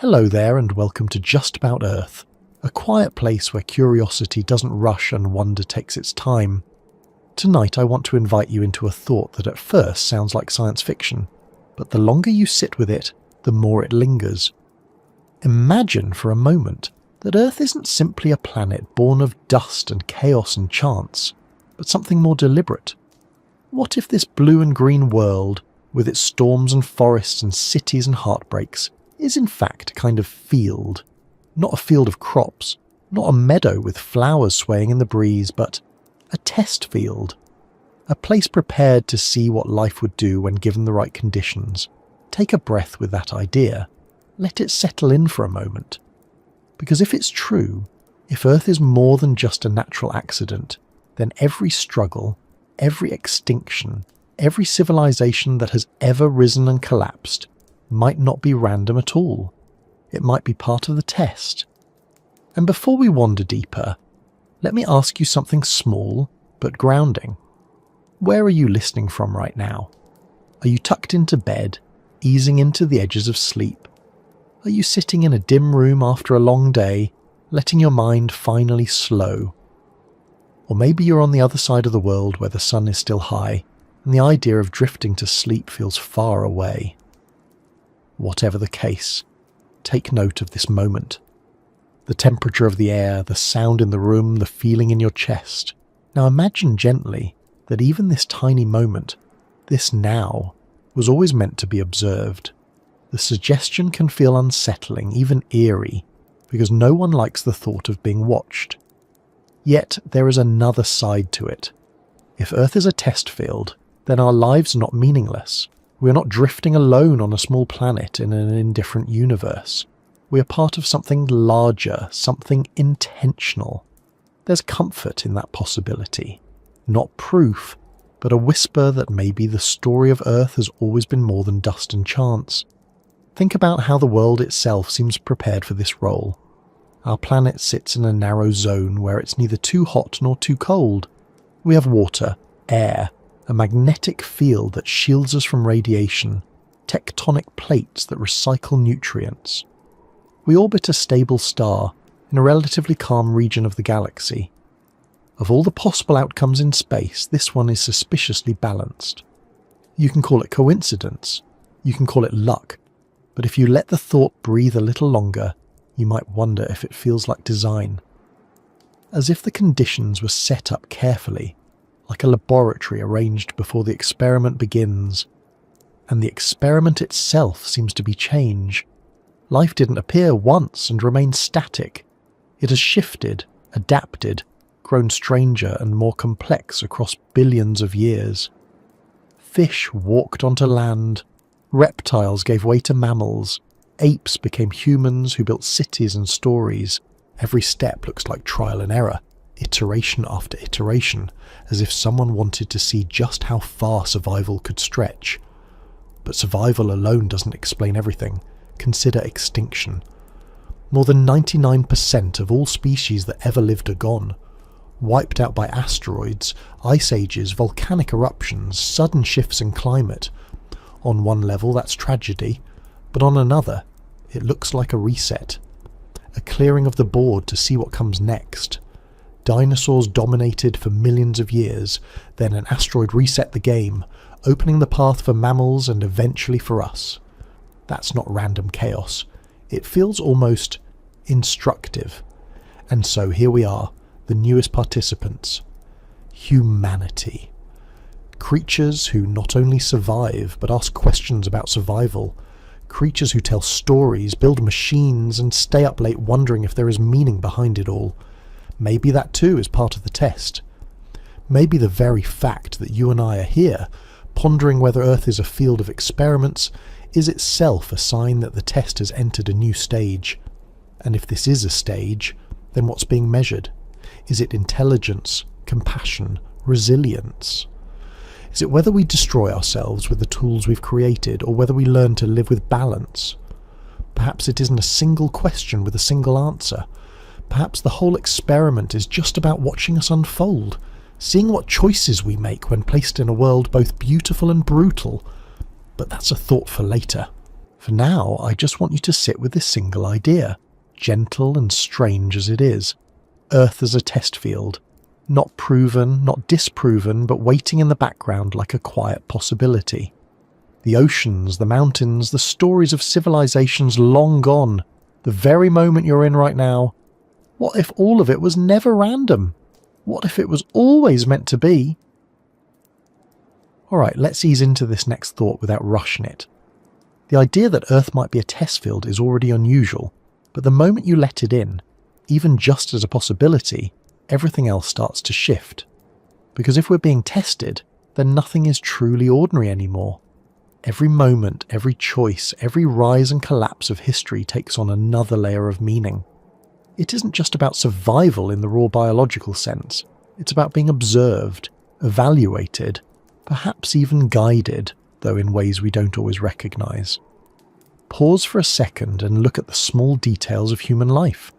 Hello there and welcome to Just About Earth, a quiet place where curiosity doesn't rush and wonder takes its time. Tonight I want to invite you into a thought that at first sounds like science fiction, but the longer you sit with it, the more it lingers. Imagine for a moment that Earth isn't simply a planet born of dust and chaos and chance, but something more deliberate. What if this blue and green world, with its storms and forests and cities and heartbreaks, is in fact a kind of field? Not a field of crops, not a meadow with flowers swaying in the breeze, but a test field. A place prepared to see what life would do when given the right conditions. Take a breath with that idea. Let it settle in for a moment. Because if it's true, if Earth is more than just a natural accident, then every struggle, every extinction, every civilization that has ever risen and collapsed might not be random at all. It might be part of the test. And before we wander deeper, let me ask you something small but grounding. Where are you listening from right now? Are you tucked into bed, easing into the edges of sleep? Are you sitting in a dim room after a long day, letting your mind finally slow? Or maybe you're on the other side of the world where the sun is still high, and the idea of drifting to sleep feels far away. Whatever the case, take note of this moment. The temperature of the air, the sound in the room, the feeling in your chest. Now imagine gently that even this tiny moment, this now, was always meant to be observed. The suggestion can feel unsettling, even eerie, because no one likes the thought of being watched. Yet there is another side to it. If Earth is a test field, then our lives are not meaningless. We are not drifting alone on a small planet in an indifferent universe. We are part of something larger, something intentional. There's comfort in that possibility. Not proof, but a whisper that maybe the story of Earth has always been more than dust and chance. Think about how the world itself seems prepared for this role. Our planet sits in a narrow zone where it's neither too hot nor too cold. We have water, air, a magnetic field that shields us from radiation, tectonic plates that recycle nutrients. We orbit a stable star in a relatively calm region of the galaxy. Of all the possible outcomes in space, this one is suspiciously balanced. You can call it coincidence, you can call it luck, but if you let the thought breathe a little longer, you might wonder if it feels like design. As if the conditions were set up carefully, like a laboratory arranged before the experiment begins. And the experiment itself seems to be change. Life didn't appear once and remain static. It has shifted, adapted, grown stranger and more complex across billions of years. Fish walked onto land, reptiles gave way to mammals, apes became humans who built cities and stories. Every step looks like trial and error, iteration after iteration, as if someone wanted to see just how far survival could stretch. But survival alone doesn't explain everything. Consider extinction. More than 99% of all species that ever lived are gone. Wiped out by asteroids, ice ages, volcanic eruptions, sudden shifts in climate. On one level that's tragedy, but on another it looks like a reset. A clearing of the board to see what comes next. Dinosaurs dominated for millions of years, then an asteroid reset the game, opening the path for mammals and eventually for us. That's not random chaos. It feels almost instructive. And so here we are, the newest participants. Humanity. Creatures who not only survive, but ask questions about survival. Creatures who tell stories, build machines, and stay up late wondering if there is meaning behind it all. Maybe that too is part of the test. Maybe the very fact that you and I are here, pondering whether Earth is a field of experiments, is itself a sign that the test has entered a new stage. And if this is a stage, then what's being measured? Is it intelligence, compassion, resilience? Is it whether we destroy ourselves with the tools we've created, or whether we learn to live with balance? Perhaps it isn't a single question with a single answer. Perhaps the whole experiment is just about watching us unfold, seeing what choices we make when placed in a world both beautiful and brutal. But that's a thought for later. For now, I just want you to sit with this single idea, gentle and strange as it is. Earth as a test field. Not proven, not disproven, but waiting in the background like a quiet possibility. The oceans, the mountains, the stories of civilizations long gone, the very moment you're in right now. What if all of it was never random? What if it was always meant to be? Alright, let's ease into this next thought without rushing it. The idea that Earth might be a test field is already unusual, but the moment you let it in, even just as a possibility, everything else starts to shift. Because if we're being tested, then nothing is truly ordinary anymore. Every moment, every choice, every rise and collapse of history takes on another layer of meaning. It isn't just about survival in the raw biological sense. It's about being observed, evaluated, perhaps even guided, though in ways we don't always recognise. Pause for a second and look at the small details of human life.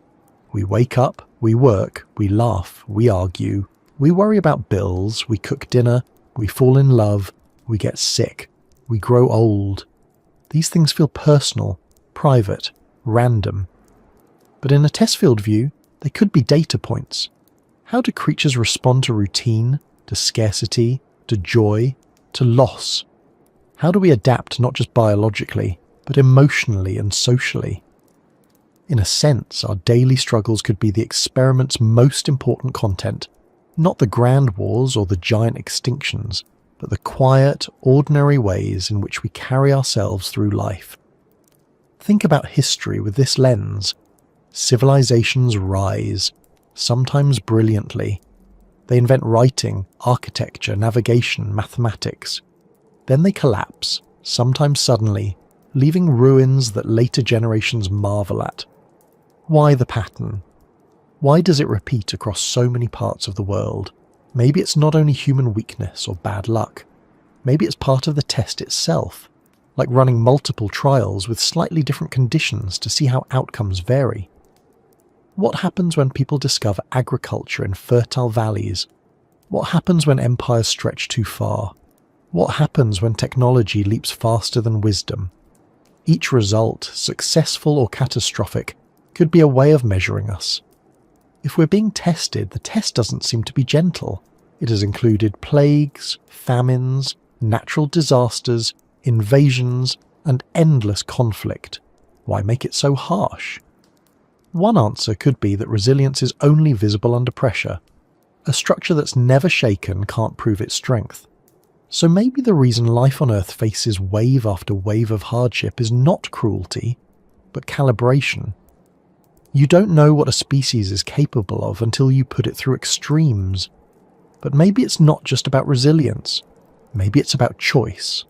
We wake up, we work, we laugh, we argue, we worry about bills, we cook dinner, we fall in love, we get sick, we grow old. These things feel personal, private, random. But in a test field view, they could be data points. How do creatures respond to routine, to scarcity, to joy, to loss? How do we adapt not just biologically, but emotionally and socially? In a sense, our daily struggles could be the experiment's most important content, not the grand wars or the giant extinctions, but the quiet, ordinary ways in which we carry ourselves through life. Think about history with this lens. Civilizations rise, sometimes brilliantly. They invent writing, architecture, navigation, mathematics. Then they collapse, sometimes suddenly, leaving ruins that later generations marvel at. Why the pattern? Why does it repeat across so many parts of the world? Maybe it's not only human weakness or bad luck. Maybe it's part of the test itself, like running multiple trials with slightly different conditions to see how outcomes vary. What happens when people discover agriculture in fertile valleys? What happens when empires stretch too far? What happens when technology leaps faster than wisdom? Each result, successful or catastrophic, could be a way of measuring us. If we're being tested, the test doesn't seem to be gentle. It has included plagues, famines, natural disasters, invasions, and endless conflict. Why make it so harsh? One answer could be that resilience is only visible under pressure. A structure that's never shaken can't prove its strength. So maybe the reason life on Earth faces wave after wave of hardship is not cruelty, but calibration. You don't know what a species is capable of until you put it through extremes. But maybe it's not just about resilience. Maybe it's about choice.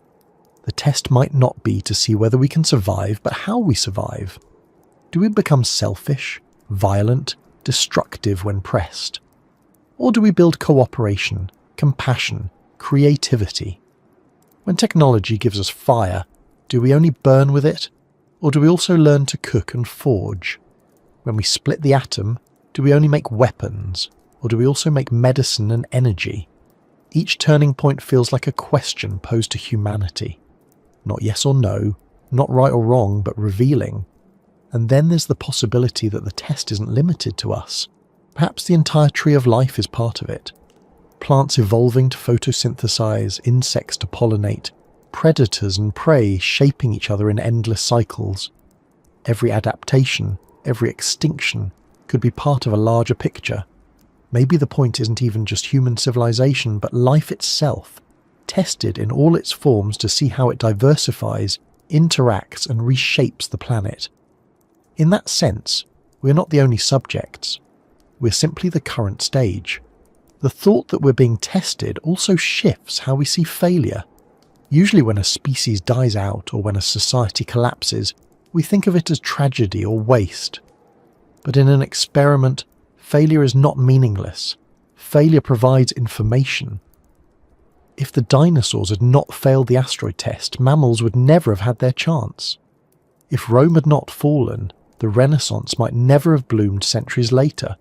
The test might not be to see whether we can survive, but how we survive. Do we become selfish, violent, destructive when pressed? Or do we build cooperation, compassion, creativity? When technology gives us fire, do we only burn with it? Or do we also learn to cook and forge? When we split the atom, do we only make weapons, or do we also make medicine and energy? Each turning point feels like a question posed to humanity. Not yes or no, not right or wrong, but revealing. And then there's the possibility that the test isn't limited to us. Perhaps the entire tree of life is part of it. Plants evolving to photosynthesize, insects to pollinate, predators and prey shaping each other in endless cycles. Every adaptation, every extinction could be part of a larger picture. Maybe the point isn't even just human civilization, but life itself, tested in all its forms to see how it diversifies, interacts and reshapes the planet. In that sense, we're not the only subjects. We're simply the current stage. The thought that we're being tested also shifts how we see failure. Usually when a species dies out or when a society collapses, we think of it as tragedy or waste. But in an experiment, failure is not meaningless. Failure provides information. If the dinosaurs had not failed the asteroid test, mammals would never have had their chance. If Rome had not fallen, the Renaissance might never have bloomed centuries later.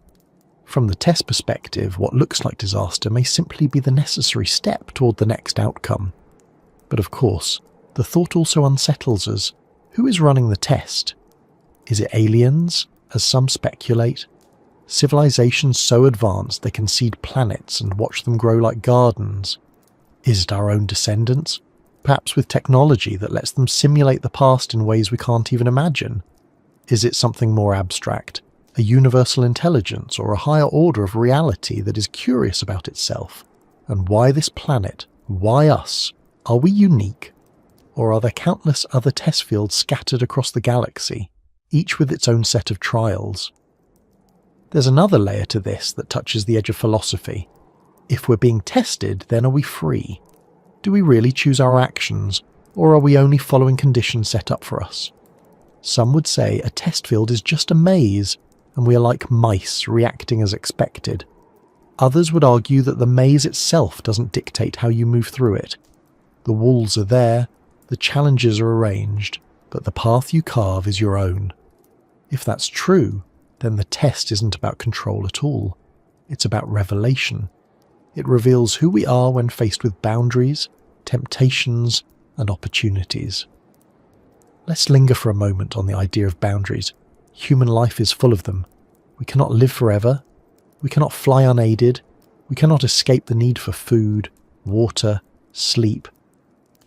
From the test perspective, what looks like disaster may simply be the necessary step toward the next outcome. But of course, the thought also unsettles us. Who is running the test? Is it aliens, as some speculate? Civilizations so advanced they can seed planets and watch them grow like gardens? Is it our own descendants? Perhaps with technology that lets them simulate the past in ways we can't even imagine? Is it something more abstract, a universal intelligence or a higher order of reality that is curious about itself? And why this planet? Why us? Are we unique? Or are there countless other test fields scattered across the galaxy, each with its own set of trials? There's another layer to this that touches the edge of philosophy. If we're being tested, then are we free? Do we really choose our actions, or are we only following conditions set up for us? Some would say a test field is just a maze, and we are like mice reacting as expected. Others would argue that the maze itself doesn't dictate how you move through it. The walls are there, the challenges are arranged, but the path you carve is your own. If that's true, then the test isn't about control at all. It's about revelation. It reveals who we are when faced with boundaries, temptations, and opportunities. Let's linger for a moment on the idea of boundaries. Human life is full of them. We cannot live forever. We cannot fly unaided. We cannot escape the need for food, water, sleep.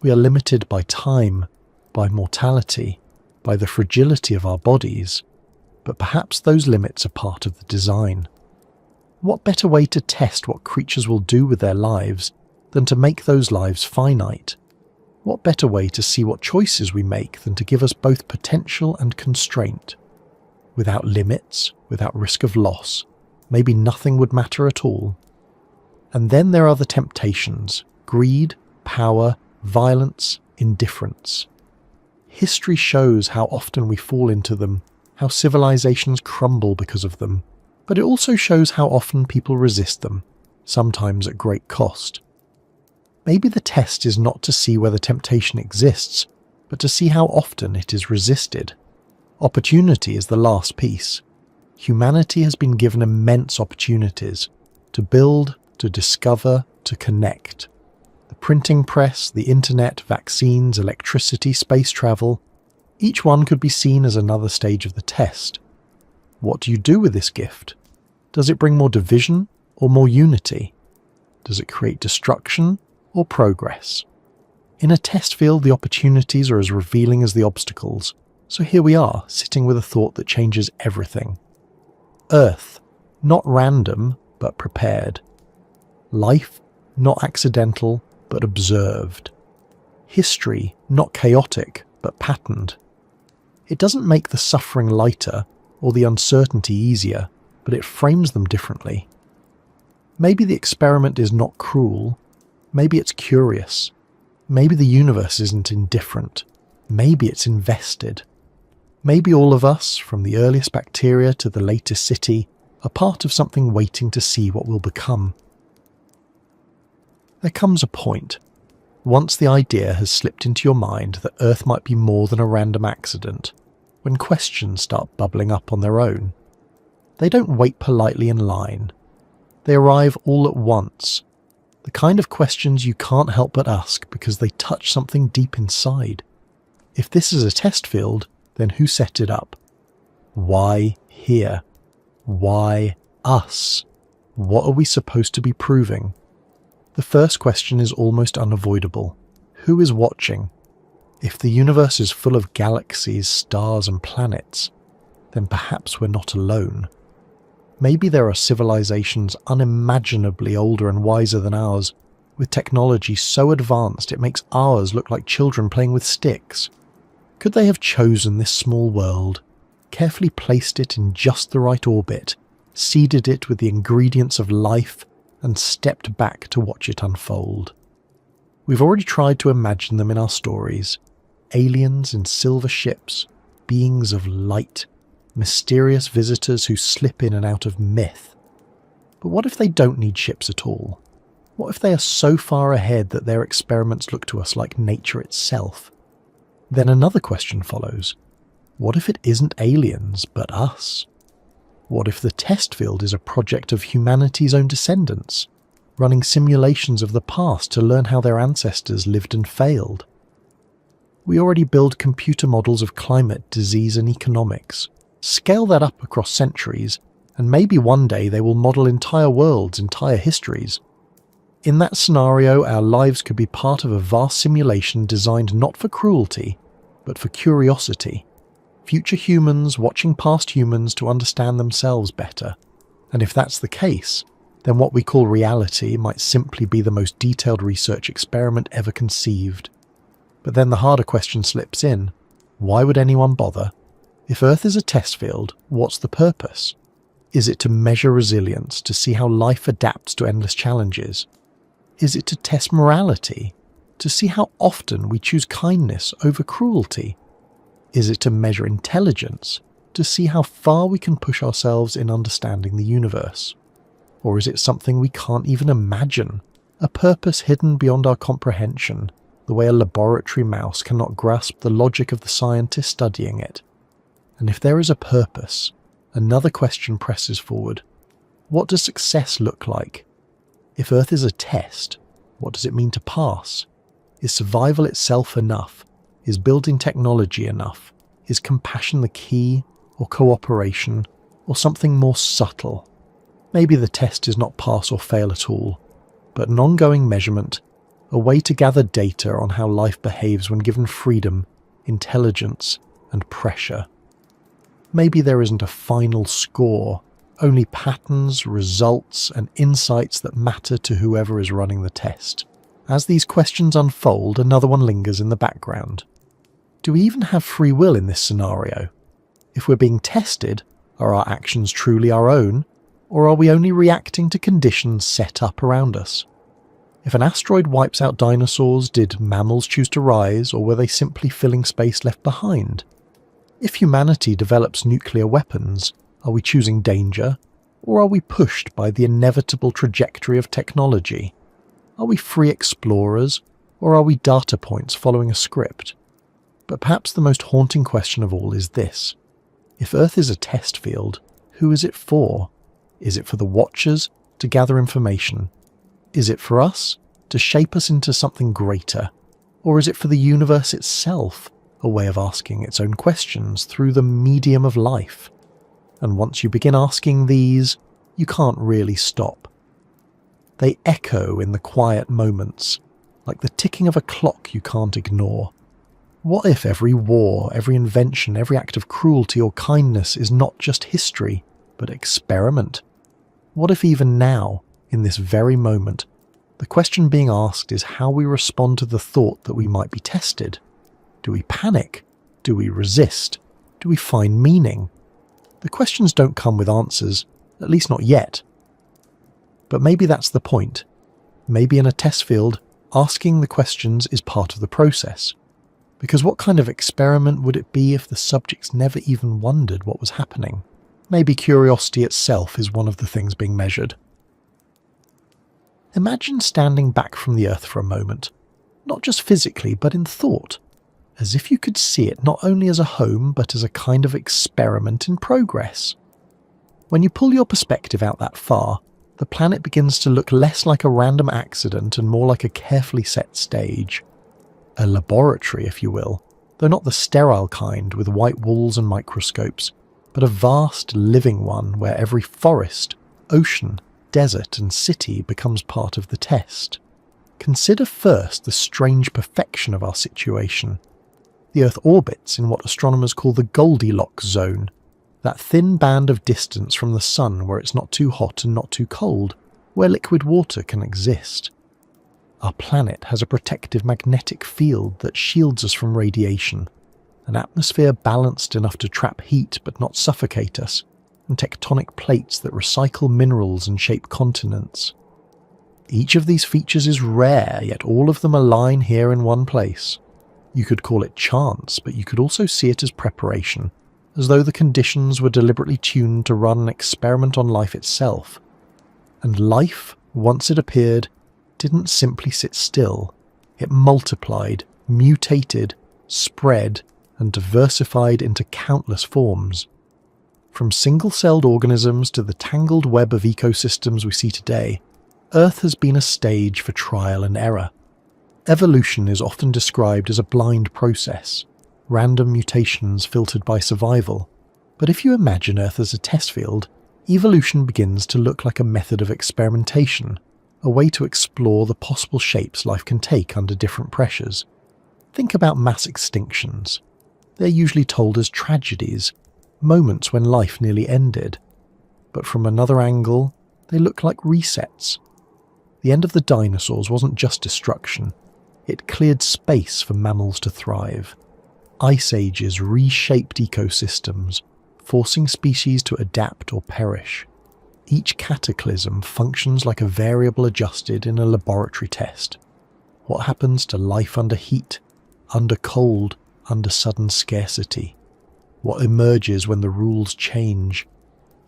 We are limited by time, by mortality, by the fragility of our bodies. But perhaps those limits are part of the design. What better way to test what creatures will do with their lives than to make those lives finite? What better way to see what choices we make than to give us both potential and constraint? Without limits, without risk of loss, maybe nothing would matter at all. And then there are the temptations: greed, power, violence, indifference. History shows how often we fall into them, how civilizations crumble because of them, but it also shows how often people resist them, sometimes at great cost. Maybe the test is not to see whether temptation exists, but to see how often it is resisted. Opportunity is the last piece. Humanity has been given immense opportunities to build, to discover, to connect. The printing press, the internet, vaccines, electricity, space travel, each one could be seen as another stage of the test. What do you do with this gift? Does it bring more division or more unity? Does it create destruction or progress? In a test field, the opportunities are as revealing as the obstacles. So here we are, sitting with a thought that changes everything. Earth, not random, but prepared. Life, not accidental, but observed. History, not chaotic, but patterned. It doesn't make the suffering lighter or the uncertainty easier, but it frames them differently. Maybe the experiment is not cruel. Maybe it's curious. Maybe the universe isn't indifferent. Maybe it's invested. Maybe all of us, from the earliest bacteria to the latest city, are part of something waiting to see what will become. There comes a point, once the idea has slipped into your mind that Earth might be more than a random accident, when questions start bubbling up on their own. They don't wait politely in line. They arrive all at once. The kind of questions you can't help but ask because they touch something deep inside. If this is a test field, then who set it up? Why here? Why us? What are we supposed to be proving? The first question is almost unavoidable. Who is watching? If the universe is full of galaxies, stars and planets, then perhaps we're not alone. Maybe there are civilizations unimaginably older and wiser than ours, with technology so advanced it makes ours look like children playing with sticks. Could they have chosen this small world, carefully placed it in just the right orbit, seeded it with the ingredients of life, and stepped back to watch it unfold? We've already tried to imagine them in our stories. Aliens in silver ships, beings of light, mysterious visitors who slip in and out of myth. But what if they don't need ships at all? What if they are so far ahead that their experiments look to us like nature itself? Then another question follows. What if it isn't aliens, but us? What if the test field is a project of humanity's own descendants, running simulations of the past to learn how their ancestors lived and failed? We already build computer models of climate, disease and economics. Scale that up across centuries, and maybe one day they will model entire worlds, entire histories. In that scenario, our lives could be part of a vast simulation designed not for cruelty, but for curiosity. Future humans watching past humans to understand themselves better. And if that's the case, then what we call reality might simply be the most detailed research experiment ever conceived. But then the harder question slips in. Why would anyone bother? If Earth is a test field, what's the purpose? Is it to measure resilience, to see how life adapts to endless challenges? Is it to test morality, to see how often we choose kindness over cruelty? Is it to measure intelligence, to see how far we can push ourselves in understanding the universe? Or is it something we can't even imagine, a purpose hidden beyond our comprehension, the way a laboratory mouse cannot grasp the logic of the scientist studying it? And if there is a purpose, another question presses forward. What does success look like? If Earth is a test, what does it mean to pass? Is survival itself enough? Is building technology enough? Is compassion the key, or cooperation, or something more subtle? Maybe the test is not pass or fail at all, but an ongoing measurement, a way to gather data on how life behaves when given freedom, intelligence, and pressure. Maybe there isn't a final score, only patterns, results, and insights that matter to whoever is running the test. As these questions unfold, another one lingers in the background. Do we even have free will in this scenario? If we're being tested, are our actions truly our own, or are we only reacting to conditions set up around us? If an asteroid wipes out dinosaurs, did mammals choose to rise, or were they simply filling space left behind? If humanity develops nuclear weapons, are we choosing danger, or are we pushed by the inevitable trajectory of technology? Are we free explorers, or are we data points following a script? But perhaps the most haunting question of all is this. If Earth is a test field, who is it for? Is it for the watchers to gather information? Is it for us to shape us into something greater? Or is it for the universe itself, a way of asking its own questions through the medium of life? And once you begin asking these, you can't really stop. They echo in the quiet moments, like the ticking of a clock you can't ignore. What if every war, every invention, every act of cruelty or kindness is not just history, but experiment? What if even now, in this very moment, the question being asked is how we respond to the thought that we might be tested? Do we panic? Do we resist? Do we find meaning? The questions don't come with answers, at least not yet. But maybe that's the point. Maybe in a test field, asking the questions is part of the process. Because what kind of experiment would it be if the subjects never even wondered what was happening? Maybe curiosity itself is one of the things being measured. Imagine standing back from the Earth for a moment, not just physically but in thought, as if you could see it not only as a home but as a kind of experiment in progress. When you pull your perspective out that far, the planet begins to look less like a random accident and more like a carefully set stage. A laboratory, if you will, though not the sterile kind with white walls and microscopes, but a vast living one where every forest, ocean, desert and city becomes part of the test. Consider first the strange perfection of our situation. The Earth orbits in what astronomers call the Goldilocks zone, that thin band of distance from the sun where it's not too hot and not too cold, where liquid water can exist. Our planet has a protective magnetic field that shields us from radiation, an atmosphere balanced enough to trap heat but not suffocate us, and tectonic plates that recycle minerals and shape continents. Each of these features is rare, yet all of them align here in one place. You could call it chance, but you could also see it as preparation, as though the conditions were deliberately tuned to run an experiment on life itself. And life, once it appeared, didn't simply sit still. It multiplied, mutated, spread, and diversified into countless forms. From single-celled organisms to the tangled web of ecosystems we see today, Earth has been a stage for trial and error. Evolution is often described as a blind process, random mutations filtered by survival. But if you imagine Earth as a test field, evolution begins to look like a method of experimentation, a way to explore the possible shapes life can take under different pressures. Think about mass extinctions. They're usually told as tragedies, moments when life nearly ended. But from another angle, they look like resets. The end of the dinosaurs wasn't just destruction. It cleared space for mammals to thrive. Ice ages reshaped ecosystems, forcing species to adapt or perish. Each cataclysm functions like a variable adjusted in a laboratory test. What happens to life under heat, under cold, under sudden scarcity? What emerges when the rules change?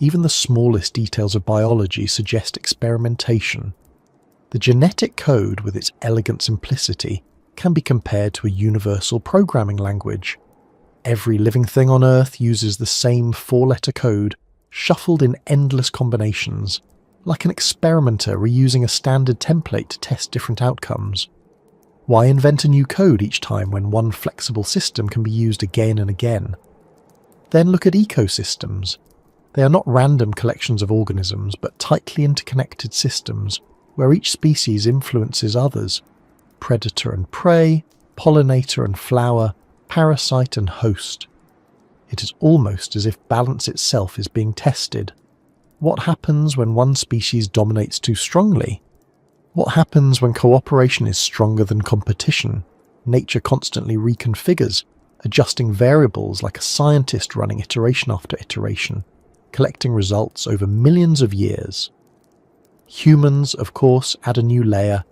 Even the smallest details of biology suggest experimentation. The genetic code, with its elegant simplicity, can be compared to a universal programming language. Every living thing on Earth uses the same four-letter code, shuffled in endless combinations, like an experimenter reusing a standard template to test different outcomes. Why invent a new code each time when one flexible system can be used again and again? Then look at ecosystems. They are not random collections of organisms, but tightly interconnected systems, where each species influences others. Predator and prey, pollinator and flower, parasite and host. It is almost as if balance itself is being tested. What happens when one species dominates too strongly? What happens when cooperation is stronger than competition? Nature constantly reconfigures, adjusting variables like a scientist running iteration after iteration, collecting results over millions of years. Humans, of course, add a new layer.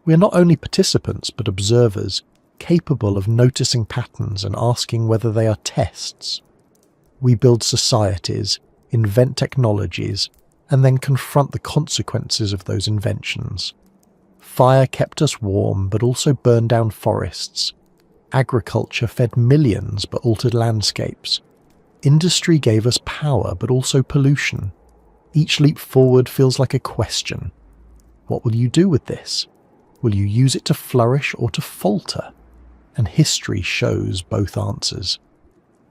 We are not only participants but observers, capable of noticing patterns and asking whether they are tests. We build societies, invent technologies, and then confront the consequences of those inventions. Fire kept us warm but also burned down forests. Agriculture fed millions but altered landscapes. Industry gave us power but also pollution. Each leap forward feels like a question. What will you do with this? Will you use it to flourish or to falter? And history shows both answers.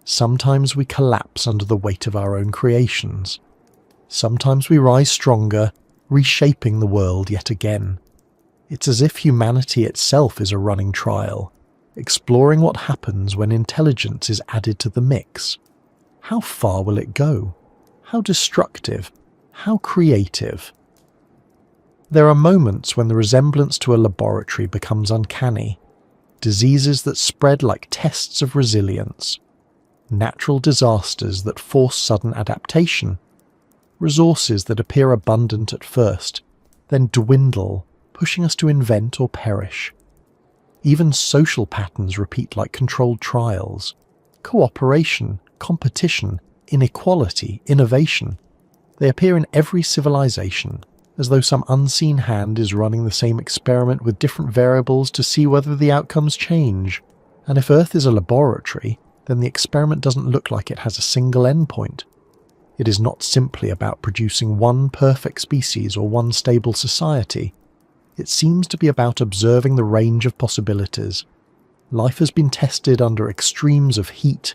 Sometimes we collapse under the weight of our own creations. Sometimes we rise stronger, reshaping the world yet again. It's as if humanity itself is a running trial, exploring what happens when intelligence is added to the mix. How far will it go? How destructive? How creative? There are moments when the resemblance to a laboratory becomes uncanny. Diseases that spread like tests of resilience. Natural disasters that force sudden adaptation. Resources that appear abundant at first, then dwindle, pushing us to invent or perish. Even social patterns repeat like controlled trials. Cooperation, competition, inequality, innovation. They appear in every civilization, as though some unseen hand is running the same experiment with different variables to see whether the outcomes change. And if Earth is a laboratory, then the experiment doesn't look like it has a single endpoint. It is not simply about producing one perfect species or one stable society. It seems to be about observing the range of possibilities. Life has been tested under extremes of heat,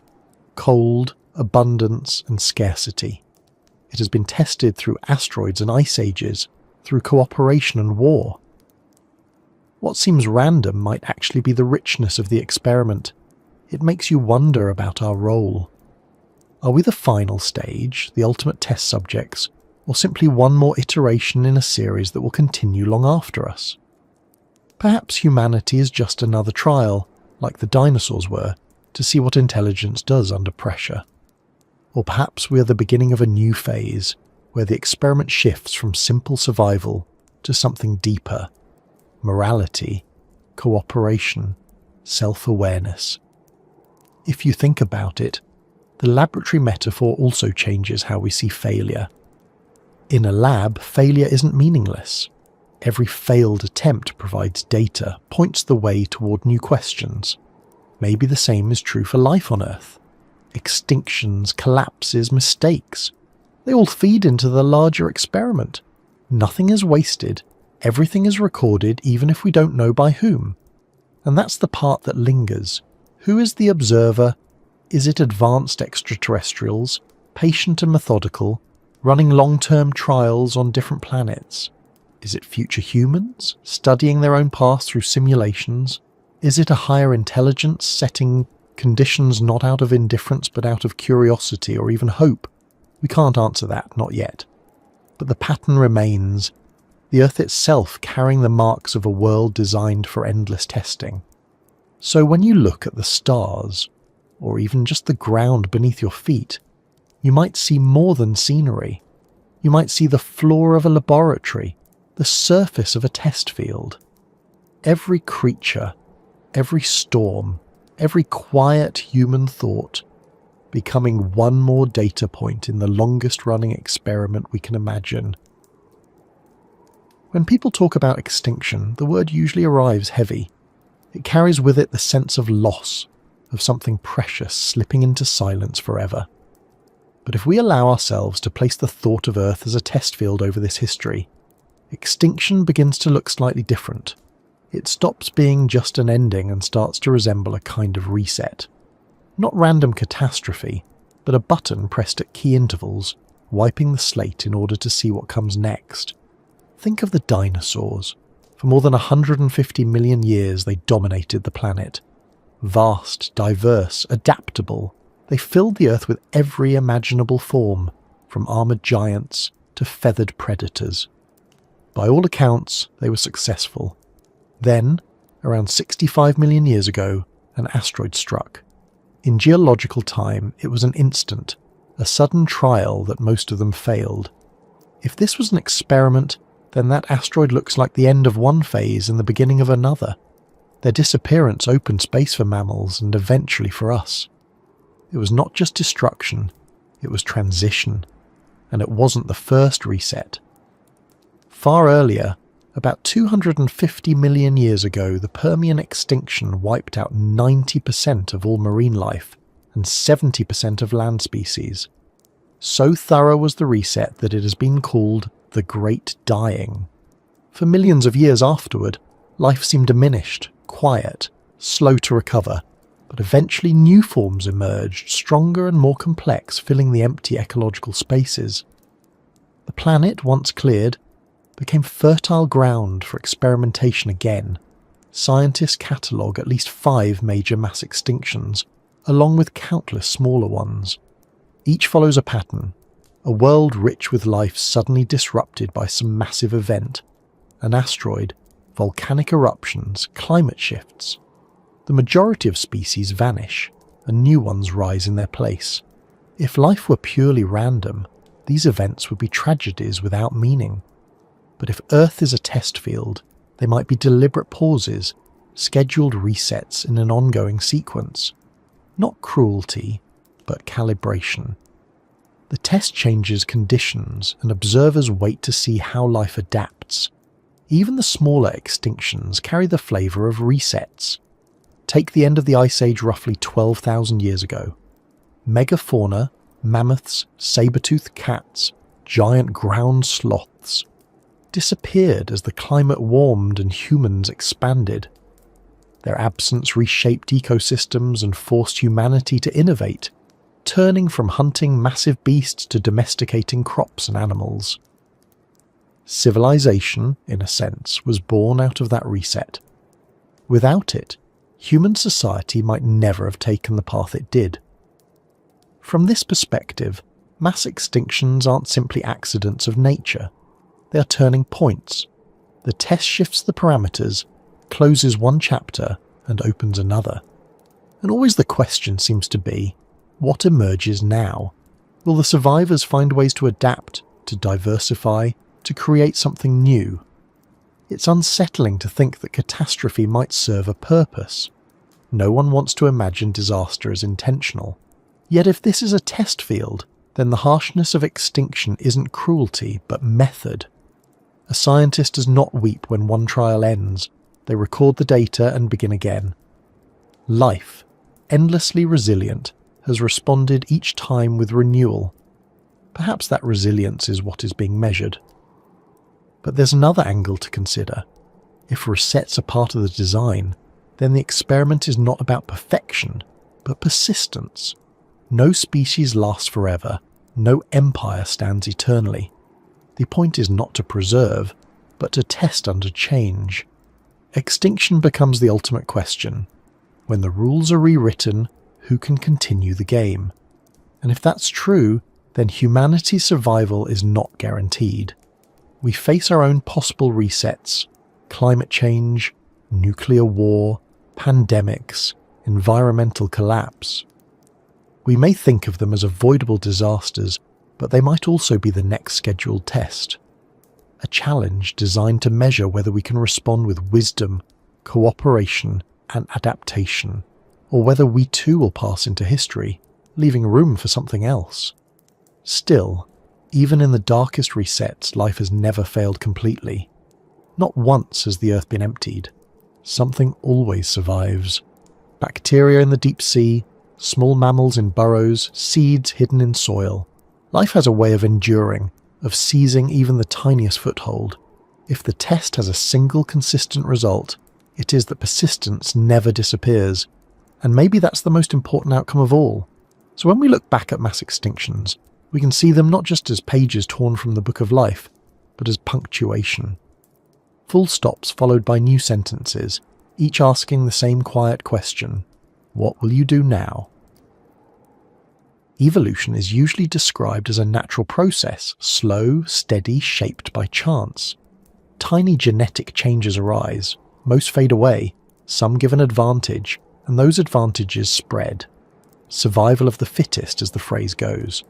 cold, abundance, and scarcity. It has been tested through asteroids and ice ages, through cooperation and war. What seems random might actually be the richness of the experiment. It makes you wonder about our role. Are we the final stage, the ultimate test subjects, or simply one more iteration in a series that will continue long after us? Perhaps humanity is just another trial, like the dinosaurs were, to see what intelligence does under pressure. Or perhaps we are the beginning of a new phase, where the experiment shifts from simple survival to something deeper. Morality, cooperation, self-awareness. If you think about it, the laboratory metaphor also changes how we see failure. In a lab, failure isn't meaningless. Every failed attempt provides data, points the way toward new questions. Maybe the same is true for life on Earth. Extinctions, collapses, mistakes. They all feed into the larger experiment. Nothing is wasted. Everything is recorded even if we don't know by whom. And that's the part that lingers. Who is the observer? Is it advanced extraterrestrials, patient and methodical, running long-term trials on different planets? Is it future humans, studying their own past through simulations? Is it a higher intelligence setting conditions not out of indifference but out of curiosity or even hope? We can't answer that, not yet. But the pattern remains, the Earth itself carrying the marks of a world designed for endless testing. So when you look at the stars, or even just the ground beneath your feet, you might see more than scenery. You might see the floor of a laboratory, the surface of a test field. Every creature, every storm, every quiet human thought, becoming one more data point in the longest-running experiment we can imagine. When people talk about extinction, the word usually arrives heavy. It carries with it the sense of loss, of something precious slipping into silence forever. But if we allow ourselves to place the thought of Earth as a test field over this history, extinction begins to look slightly different. It stops being just an ending and starts to resemble a kind of reset. Not random catastrophe, but a button pressed at key intervals, wiping the slate in order to see what comes next. Think of the dinosaurs. For more than 150 million years they dominated the planet. Vast, diverse, adaptable, they filled the Earth with every imaginable form, from armoured giants to feathered predators. By all accounts, they were successful. Then, around 65 million years ago, an asteroid struck. In geological time, it was an instant, a sudden trial that most of them failed. If this was an experiment, then that asteroid looks like the end of one phase and the beginning of another. Their disappearance opened space for mammals and eventually for us. It was not just destruction, it was transition, and it wasn't the first reset. Far earlier, about 250 million years ago, the Permian extinction wiped out 90% of all marine life and 70% of land species. So thorough was the reset that it has been called the Great Dying. For millions of years afterward, life seemed diminished, quiet, slow to recover, but eventually new forms emerged, stronger and more complex, filling the empty ecological spaces. The planet, once cleared, became fertile ground for experimentation again. Scientists catalogue at least 5 major mass extinctions, along with countless smaller ones. Each follows a pattern, a world rich with life suddenly disrupted by some massive event, an asteroid, volcanic eruptions, climate shifts. The majority of species vanish, and new ones rise in their place. If life were purely random, these events would be tragedies without meaning. But if Earth is a test field, they might be deliberate pauses, scheduled resets in an ongoing sequence. Not cruelty, but calibration. The test changes conditions, and observers wait to see how life adapts. Even the smaller extinctions carry the flavour of resets. Take the end of the Ice Age roughly 12,000 years ago. Megafauna, mammoths, saber-toothed cats, giant ground sloths, disappeared as the climate warmed and humans expanded. Their absence reshaped ecosystems and forced humanity to innovate, turning from hunting massive beasts to domesticating crops and animals. Civilization, in a sense, was born out of that reset. Without it, human society might never have taken the path it did. From this perspective, mass extinctions aren't simply accidents of nature. They are turning points. The test shifts the parameters, closes one chapter, and opens another. And always the question seems to be, what emerges now? Will the survivors find ways to adapt, to diversify, to create something new? It's unsettling to think that catastrophe might serve a purpose. No one wants to imagine disaster as intentional. Yet if this is a test field, then the harshness of extinction isn't cruelty, but method. A scientist does not weep when one trial ends. They record the data and begin again. Life, endlessly resilient, has responded each time with renewal. Perhaps that resilience is what is being measured. But there's another angle to consider. If resets are part of the design, then the experiment is not about perfection, but persistence. No species lasts forever, no empire stands eternally. The point is not to preserve, but to test under change. Extinction becomes the ultimate question. When the rules are rewritten, who can continue the game? And if that's true, then humanity's survival is not guaranteed. We face our own possible resets: climate change, nuclear war, pandemics, environmental collapse. We may think of them as avoidable disasters, but they might also be the next scheduled test. A challenge designed to measure whether we can respond with wisdom, cooperation, and adaptation, or whether we too will pass into history, leaving room for something else. Still, even in the darkest resets, life has never failed completely. Not once has the Earth been emptied. Something always survives. Bacteria in the deep sea, small mammals in burrows, seeds hidden in soil. Life has a way of enduring, of seizing even the tiniest foothold. If the test has a single consistent result, it is that persistence never disappears. And maybe that's the most important outcome of all. So when we look back at mass extinctions, we can see them not just as pages torn from the book of life, but as punctuation. Full stops followed by new sentences, each asking the same quiet question: what will you do now? Evolution is usually described as a natural process, slow, steady, shaped by chance. Tiny genetic changes arise, most fade away, some give an advantage, and those advantages spread. Survival of the fittest, as the phrase goes.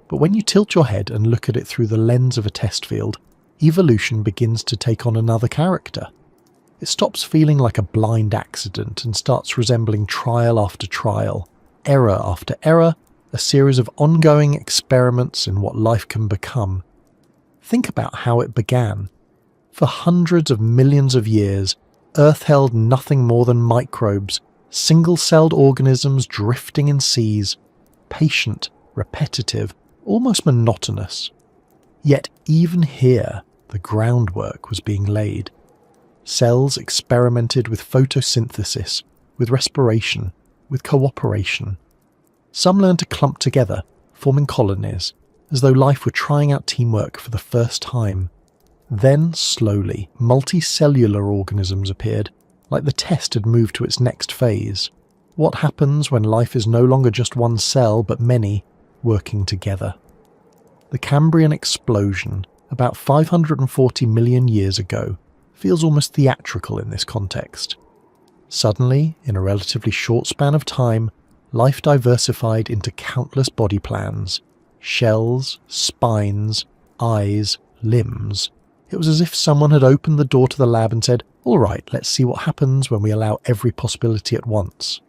But when you tilt your head and look at it through the lens of a test field, evolution begins to take on another character. It stops feeling like a blind accident and starts resembling trial after trial, error after error, a series of ongoing experiments in what life can become. Think about how it began. For hundreds of millions of years, Earth held nothing more than microbes, single-celled organisms drifting in seas, patient, repetitive, almost monotonous. Yet even here, the groundwork was being laid. Cells experimented with photosynthesis, with respiration, with cooperation. Some learned to clump together, forming colonies, as though life were trying out teamwork for the first time. Then, slowly, multicellular organisms appeared, like the test had moved to its next phase. What happens when life is no longer just one cell, but many, working together? The Cambrian explosion, about 540 million years ago, feels almost theatrical in this context. Suddenly, in a relatively short span of time, life diversified into countless body plans, shells, spines, eyes, limbs. It was as if someone had opened the door to the lab and said, "All right, let's see what happens when we allow every possibility at once."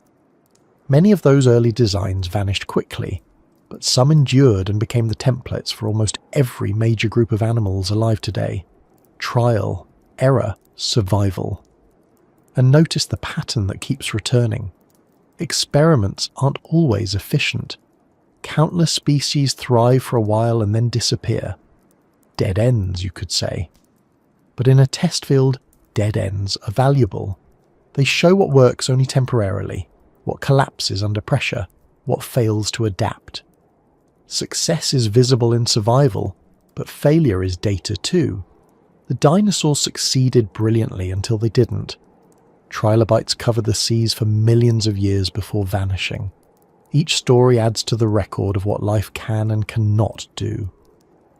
Many of those early designs vanished quickly, but some endured and became the templates for almost every major group of animals alive today. Trial, error, survival. And notice the pattern that keeps returning. Experiments aren't always efficient. Countless species thrive for a while and then disappear. Dead ends, you could say. But in a test field, dead ends are valuable. They show what works only temporarily, what collapses under pressure, what fails to adapt. Success is visible in survival, but failure is data too. The dinosaurs succeeded brilliantly until they didn't. Trilobites covered the seas for millions of years before vanishing. Each story adds to the record of what life can and cannot do.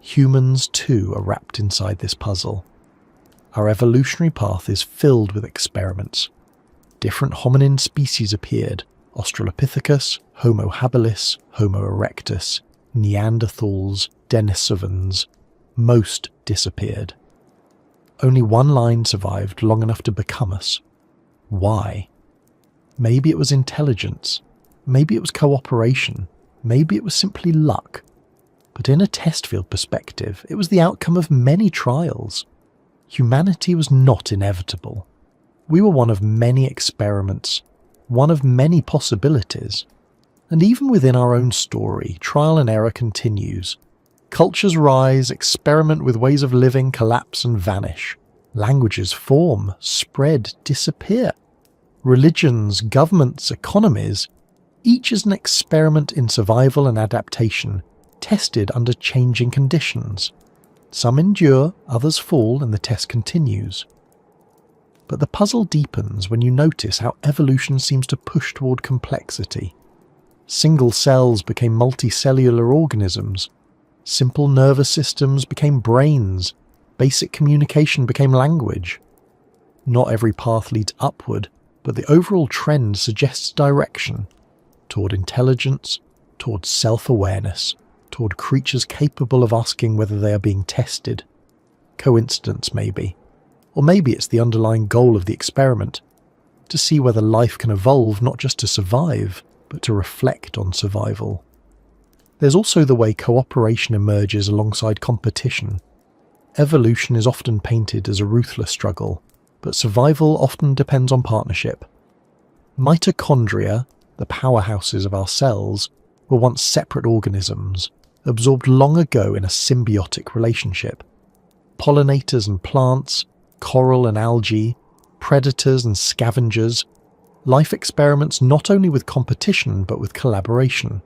Humans too are wrapped inside this puzzle. Our evolutionary path is filled with experiments. Different hominin species appeared: Australopithecus, Homo habilis, Homo erectus, Neanderthals, Denisovans. Most disappeared. Only one line survived long enough to become us. Why? Maybe it was intelligence. Maybe it was cooperation. Maybe it was simply luck. But in a test field perspective, it was the outcome of many trials. Humanity was not inevitable. We were one of many experiments, one of many possibilities. And even within our own story, trial and error continues. Cultures rise, experiment with ways of living, collapse and vanish. Languages form, spread, disappear. Religions, governments, economies, each is an experiment in survival and adaptation, tested under changing conditions. Some endure, others fall, and the test continues. But the puzzle deepens when you notice how evolution seems to push toward complexity. Single cells became multicellular organisms. Simple nervous systems became brains. Basic communication became language. Not every path leads upward, but the overall trend suggests direction toward intelligence, toward self-awareness, toward creatures capable of asking whether they are being tested. Coincidence, maybe. Or maybe it's the underlying goal of the experiment, to see whether life can evolve not just to survive, but to reflect on survival. There's also the way cooperation emerges alongside competition. Evolution is often painted as a ruthless struggle, but survival often depends on partnership. Mitochondria, the powerhouses of our cells, were once separate organisms, absorbed long ago in a symbiotic relationship. Pollinators and plants, coral and algae, predators and scavengers, life experiments not only with competition but with collaboration.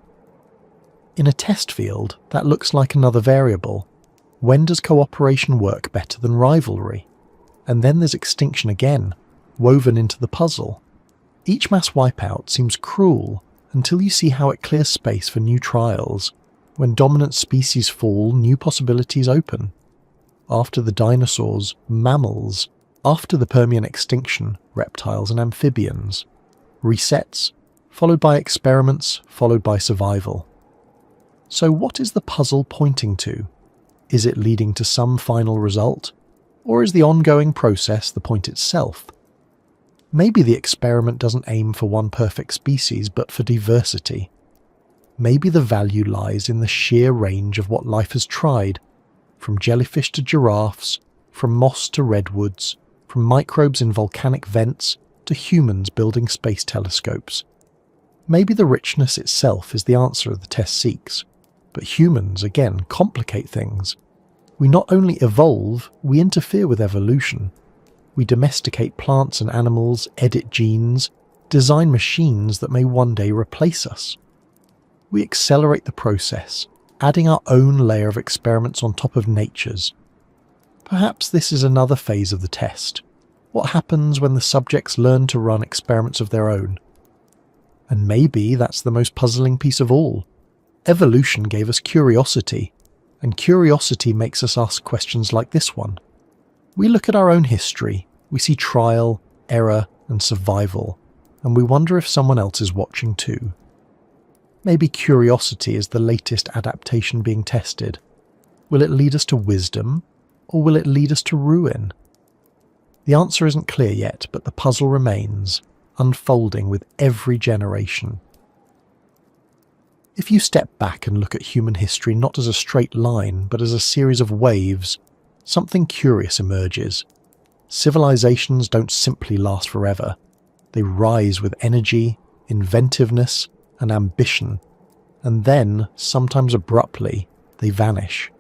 In a test field, that looks like another variable. When does cooperation work better than rivalry? And then there's extinction again, woven into the puzzle. Each mass wipeout seems cruel until you see how it clears space for new trials. When dominant species fall, new possibilities open. After the dinosaurs, mammals. After the Permian extinction, reptiles and amphibians. Resets, followed by experiments, followed by survival. So what is the puzzle pointing to? Is it leading to some final result? Or is the ongoing process the point itself? Maybe the experiment doesn't aim for one perfect species, but for diversity. Maybe the value lies in the sheer range of what life has tried, from jellyfish to giraffes, from moss to redwoods, from microbes in volcanic vents to humans building space telescopes. Maybe the richness itself is the answer the test seeks, but humans, again, complicate things. We not only evolve, we interfere with evolution. We domesticate plants and animals, edit genes, design machines that may one day replace us. We accelerate the process, adding our own layer of experiments on top of nature's. Perhaps this is another phase of the test. What happens when the subjects learn to run experiments of their own? And maybe that's the most puzzling piece of all. Evolution gave us curiosity, and curiosity makes us ask questions like this one. We look at our own history, we see trial, error, and survival, and we wonder if someone else is watching too. Maybe curiosity is the latest adaptation being tested. Will it lead us to wisdom, or will it lead us to ruin? The answer isn't clear yet, but the puzzle remains, unfolding with every generation. If you step back and look at human history not as a straight line, but as a series of waves, something curious emerges. Civilizations don't simply last forever. They rise with energy, inventiveness, and ambition, and then, sometimes abruptly, they vanish.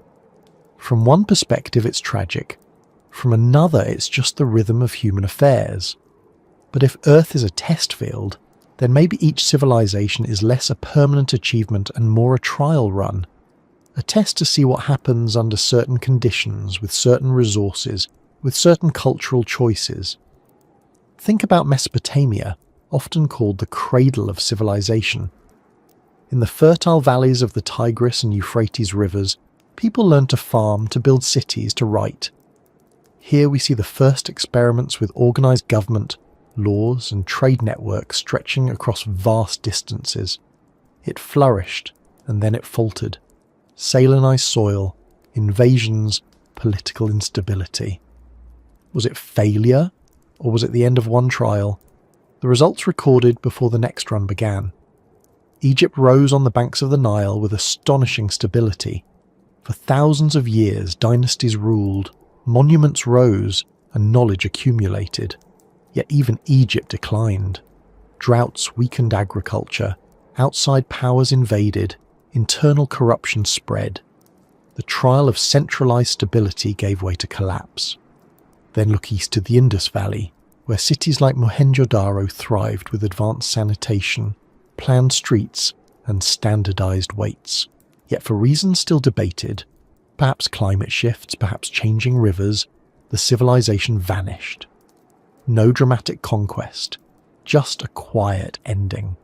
From one perspective it's tragic, from another it's just the rhythm of human affairs. But if Earth is a test field, then maybe each civilization is less a permanent achievement and more a trial run, a test to see what happens under certain conditions, with certain resources, with certain cultural choices. Think about Mesopotamia, often called the cradle of civilization. In the fertile valleys of the Tigris and Euphrates rivers, people learned to farm, to build cities, to write. Here we see the first experiments with organized government, laws and trade networks stretching across vast distances. It flourished, and then it faltered. Salinized soil, invasions, political instability. Was it failure, or was it the end of one trial? The results recorded before the next run began. Egypt rose on the banks of the Nile with astonishing stability. For thousands of years, dynasties ruled, monuments rose, and knowledge accumulated. Yet even Egypt declined. Droughts weakened agriculture, outside powers invaded, internal corruption spread. The trial of centralized stability gave way to collapse. Then look east to the Indus Valley. where cities like Mohenjo-daro thrived with advanced sanitation, planned streets, and standardized weights. Yet for reasons still debated, perhaps climate shifts, perhaps changing rivers, the civilization vanished. No dramatic conquest, just a quiet ending.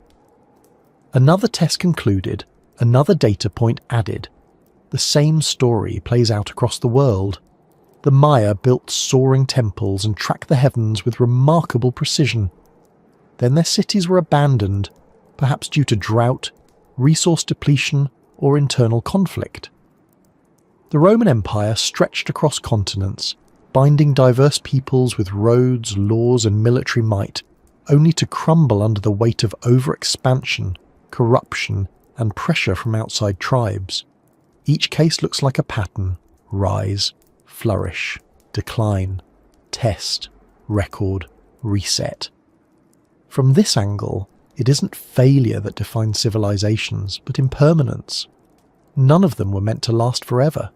Another test concluded, another data point added. The same story plays out across the world. The Maya built soaring temples and tracked the heavens with remarkable precision. Then their cities were abandoned, perhaps due to drought, resource depletion, or internal conflict. The Roman Empire stretched across continents, binding diverse peoples with roads, laws, and military might, only to crumble under the weight of overexpansion, corruption, and pressure from outside tribes. Each case looks like a pattern: rise, flourish, decline, test, record, reset. From this angle, it isn't failure that defines civilizations, but impermanence. None of them were meant to last forever.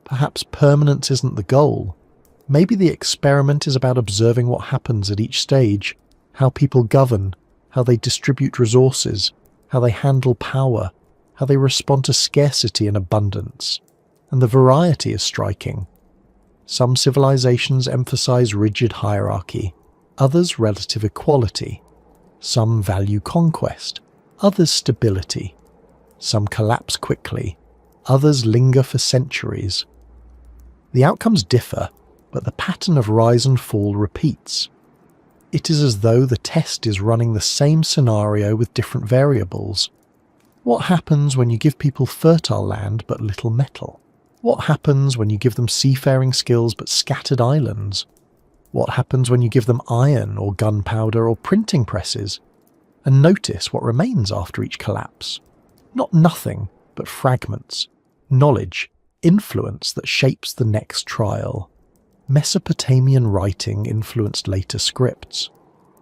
Perhaps permanence isn't the goal. Maybe the experiment is about observing what happens at each stage, how people govern, how they distribute resources, how they handle power, how they respond to scarcity and abundance. And the variety is striking. Some civilizations emphasize rigid hierarchy, others relative equality. Some value conquest, others stability. Some collapse quickly, others linger for centuries. The outcomes differ, but the pattern of rise and fall repeats. It is as though the test is running the same scenario with different variables. What happens when you give people fertile land but little metal? What happens when you give them seafaring skills but scattered islands? What happens when you give them iron or gunpowder or printing presses? And notice what remains after each collapse. Not nothing, but fragments, knowledge, influence that shapes the next trial. Mesopotamian writing influenced later scripts.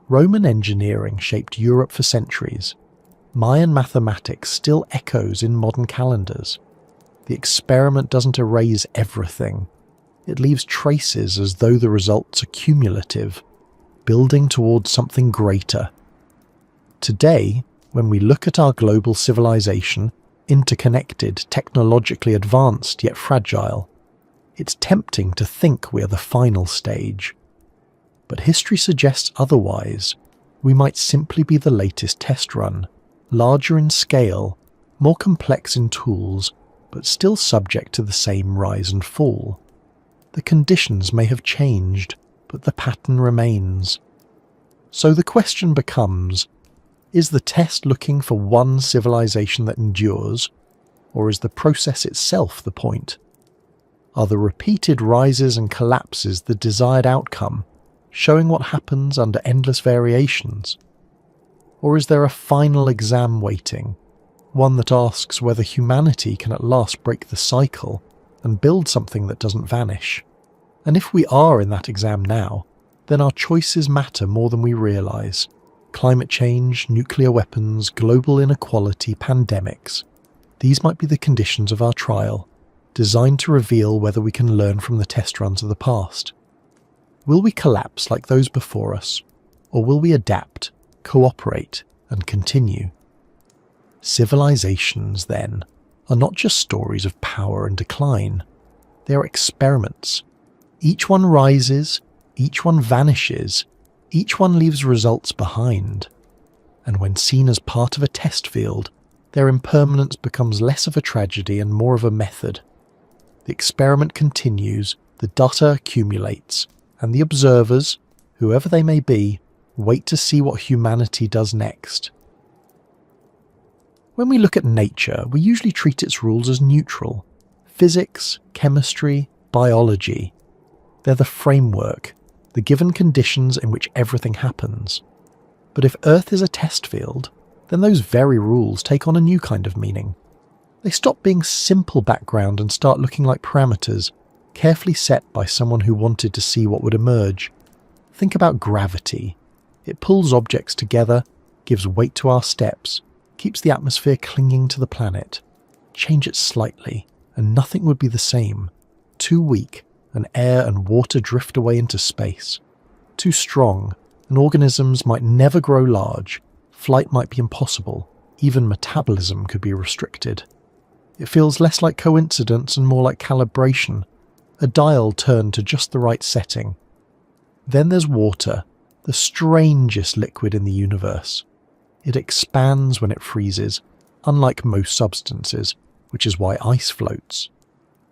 Roman engineering shaped Europe for centuries. Mayan mathematics still echoes in modern calendars. The experiment doesn't erase everything. It leaves traces as though the results are cumulative, building towards something greater. Today, when we look at our global civilization, interconnected, technologically advanced yet fragile, it's tempting to think we are the final stage. But history suggests otherwise. We might simply be the latest test run, larger in scale, more complex in tools, but still subject to the same rise and fall. The conditions may have changed, but the pattern remains. So the question becomes, is the test looking for one civilization that endures, or is the process itself the point? Are the repeated rises and collapses the desired outcome, showing what happens under endless variations? Or is there a final exam waiting, one that asks whether humanity can at last break the cycle and build something that doesn't vanish? And if we are in that exam now, then our choices matter more than we realise. Climate change, nuclear weapons, global inequality, pandemics. These might be the conditions of our trial, designed to reveal whether we can learn from the test runs of the past. Will we collapse like those before us, or will we adapt, cooperate, and continue? Civilizations, then, are not just stories of power and decline. They are experiments. Each one rises, each one vanishes, each one leaves results behind. And when seen as part of a test field, their impermanence becomes less of a tragedy and more of a method. The experiment continues, the data accumulates, and the observers, whoever they may be, wait to see what humanity does next. When we look at nature, we usually treat its rules as neutral. Physics, chemistry, biology. They're the framework, the given conditions in which everything happens. But if Earth is a test field, then those very rules take on a new kind of meaning. They stop being simple background and start looking like parameters, carefully set by someone who wanted to see what would emerge. Think about gravity. It pulls objects together, gives weight to our steps, keeps the atmosphere clinging to the planet. Change it slightly, and nothing would be the same. Too weak, and air and water drift away into space. too strong, and organisms might never grow large, flight might be impossible, even metabolism could be restricted. It feels less like coincidence and more like calibration, a dial turned to just the right setting. Then there's water, the strangest liquid in the universe. It expands when it freezes, unlike most substances, which is why ice floats.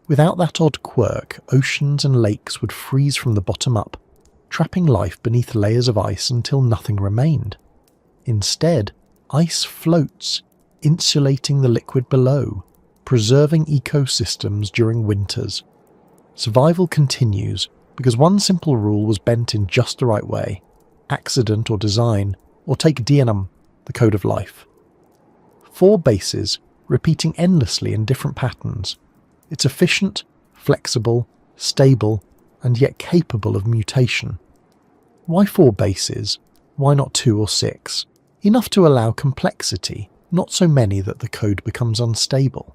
Without that odd quirk, oceans and lakes would freeze from the bottom up, trapping life beneath layers of ice until nothing remained. Instead, ice floats, insulating the liquid below, preserving ecosystems during winters. Survival continues because one simple rule was bent in just the right way: accident or design, or take DNM, the code of life. 4 bases, repeating endlessly in different patterns. It's efficient, flexible, stable, and yet capable of mutation. Why 4 bases? Why not 2 or 6? Enough to allow complexity, not so many that the code becomes unstable.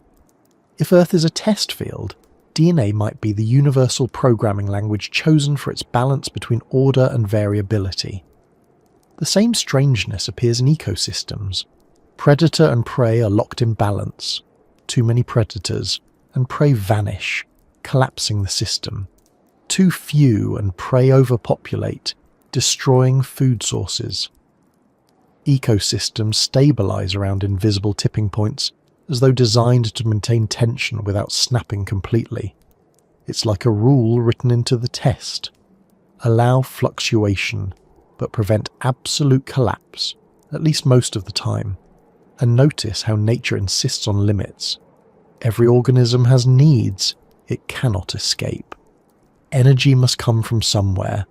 If Earth is a test field, DNA might be the universal programming language chosen for its balance between order and variability. The same strangeness appears in ecosystems. Predator and prey are locked in balance. Too many predators, and prey vanish, collapsing the system. Too few and prey overpopulate, destroying food sources. Ecosystems stabilize around invisible tipping points, as though designed to maintain tension without snapping completely. It's like a rule written into the test. Allow fluctuation, but prevent absolute collapse, at least most of the time. And notice how nature insists on limits. Every organism has needs it cannot escape. Energy must come from somewhere.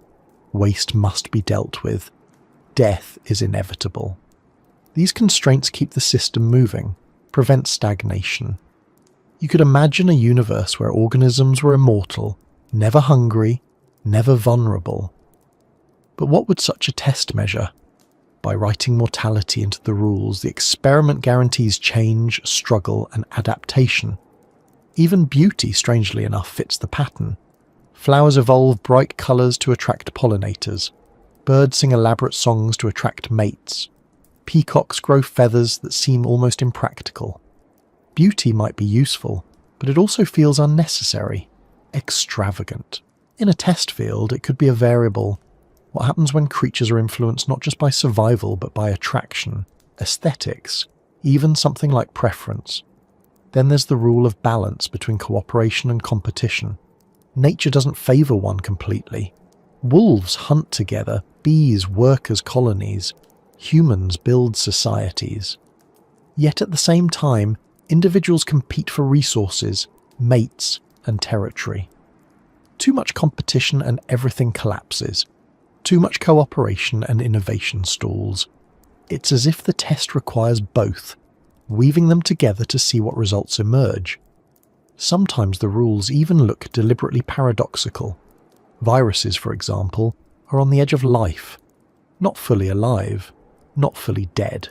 Waste must be dealt with. Death is inevitable. These constraints keep the system moving, prevent stagnation. You could imagine a universe where organisms were immortal, never hungry, never vulnerable. But what would such a test measure? By writing mortality into the rules, the experiment guarantees change, struggle, and adaptation. Even beauty, strangely enough, fits the pattern. Flowers evolve bright colours to attract pollinators. Birds sing elaborate songs to attract mates. Peacocks grow feathers that seem almost impractical. Beauty might be useful, but it also feels unnecessary, extravagant. In a test field, it could be a variable. What happens when creatures are influenced not just by survival but by attraction, aesthetics, even something like preference? Then there's the rule of balance between cooperation and competition. Nature doesn't favour one completely. Wolves hunt together, bees work as colonies, humans build societies. Yet at the same time, individuals compete for resources, mates, and territory. Too much competition and everything collapses. Too much cooperation and innovation stalls. It's as if the test requires both, weaving them together to see what results emerge. Sometimes the rules even look deliberately paradoxical. Viruses, for example, are on the edge of life, not fully alive, not fully dead.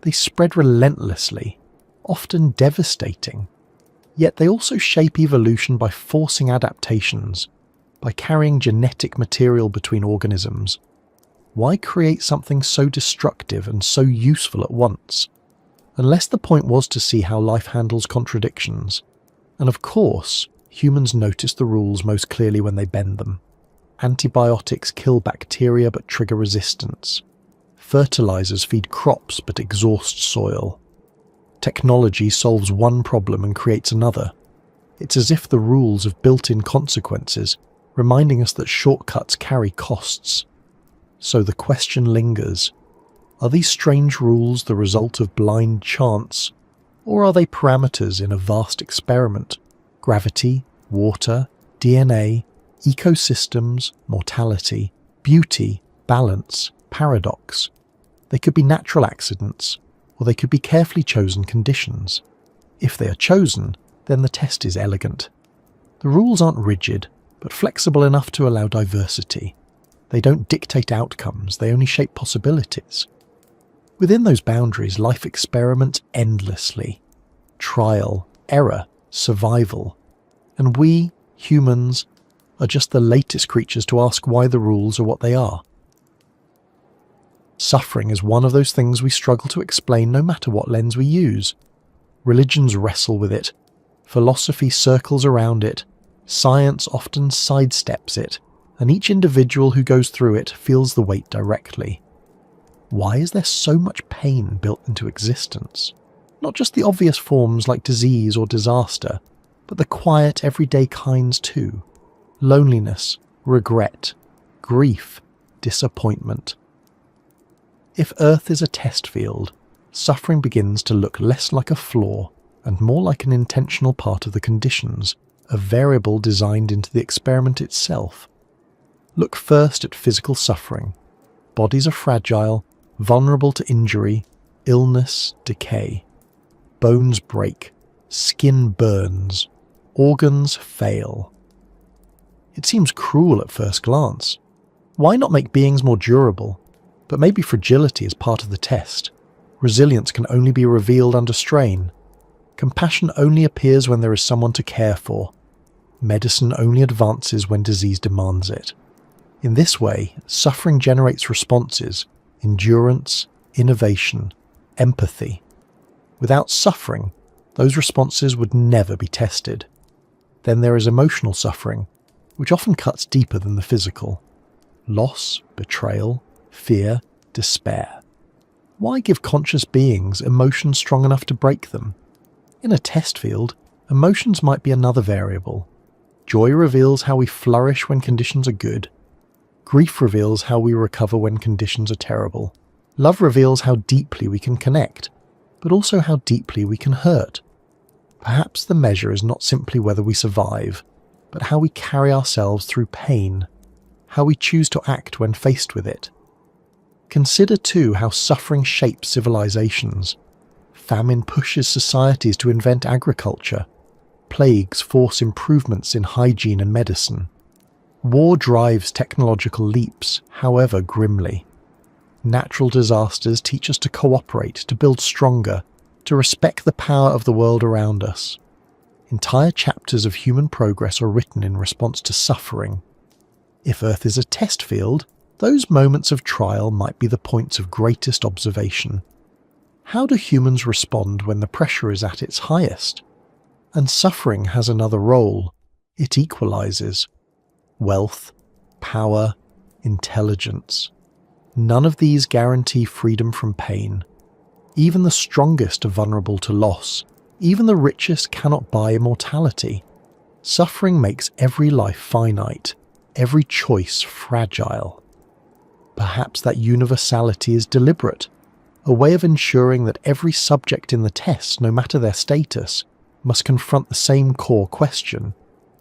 They spread relentlessly, often devastating. Yet they also shape evolution by forcing adaptations, by carrying genetic material between organisms. Why create something so destructive and so useful at once? Unless the point was to see how life handles contradictions. And of course, humans notice the rules most clearly when they bend them. Antibiotics kill bacteria but trigger resistance. Fertilizers feed crops but exhaust soil. Technology solves one problem and creates another. It's as if the rules have built-in consequences, reminding us that shortcuts carry costs. So the question lingers: are these strange rules the result of blind chance, or are they parameters in a vast experiment? Gravity, water, DNA, ecosystems, mortality, beauty, balance, paradox. They could be natural accidents, or they could be carefully chosen conditions. If they are chosen, then the test is elegant. The rules aren't rigid, but flexible enough to allow diversity. They don't dictate outcomes, they only shape possibilities. Within those boundaries, life experiments endlessly. Trial, error, survival. And we, humans, are just the latest creatures to ask why the rules are what they are. Suffering is one of those things we struggle to explain no matter what lens we use. Religions wrestle with it, philosophy circles around it, science often sidesteps it, and each individual who goes through it feels the weight directly. Why is there so much pain built into existence? Not just the obvious forms like disease or disaster, but the quiet everyday kinds too. Loneliness, regret, grief, disappointment. If Earth is a test field, suffering begins to look less like a flaw and more like an intentional part of the conditions, a variable designed into the experiment itself. Look first at physical suffering. Bodies are fragile, vulnerable to injury, illness, decay. Bones break, skin burns, organs fail. It seems cruel at first glance. Why not make beings more durable? But maybe fragility is part of the test. Resilience can only be revealed under strain. Compassion only appears when there is someone to care for. Medicine only advances when disease demands it. In this way, suffering generates responses: endurance, innovation, empathy. Without suffering, those responses would never be tested. Then there is emotional suffering, which often cuts deeper than the physical. Loss, betrayal, fear, despair. Why give conscious beings emotions strong enough to break them? In a test field, emotions might be another variable. Joy reveals how we flourish when conditions are good. Grief reveals how we recover when conditions are terrible. Love reveals how deeply we can connect, but also how deeply we can hurt. Perhaps the measure is not simply whether we survive, but how we carry ourselves through pain, how we choose to act when faced with it. Consider too how suffering shapes civilizations. Famine pushes societies to invent agriculture. Plagues force improvements in hygiene and medicine. War drives technological leaps, however grimly. Natural disasters teach us to cooperate, to build stronger, to respect the power of the world around us. Entire chapters of human progress are written in response to suffering. If Earth is a test field, those moments of trial might be the points of greatest observation. How do humans respond when the pressure is at its highest? And suffering has another role. It equalizes. Wealth, power, intelligence. None of these guarantee freedom from pain. Even the strongest are vulnerable to loss. Even the richest cannot buy immortality. Suffering makes every life finite, every choice fragile. Perhaps that universality is deliberate, a way of ensuring that every subject in the test, no matter their status, must confront the same core question: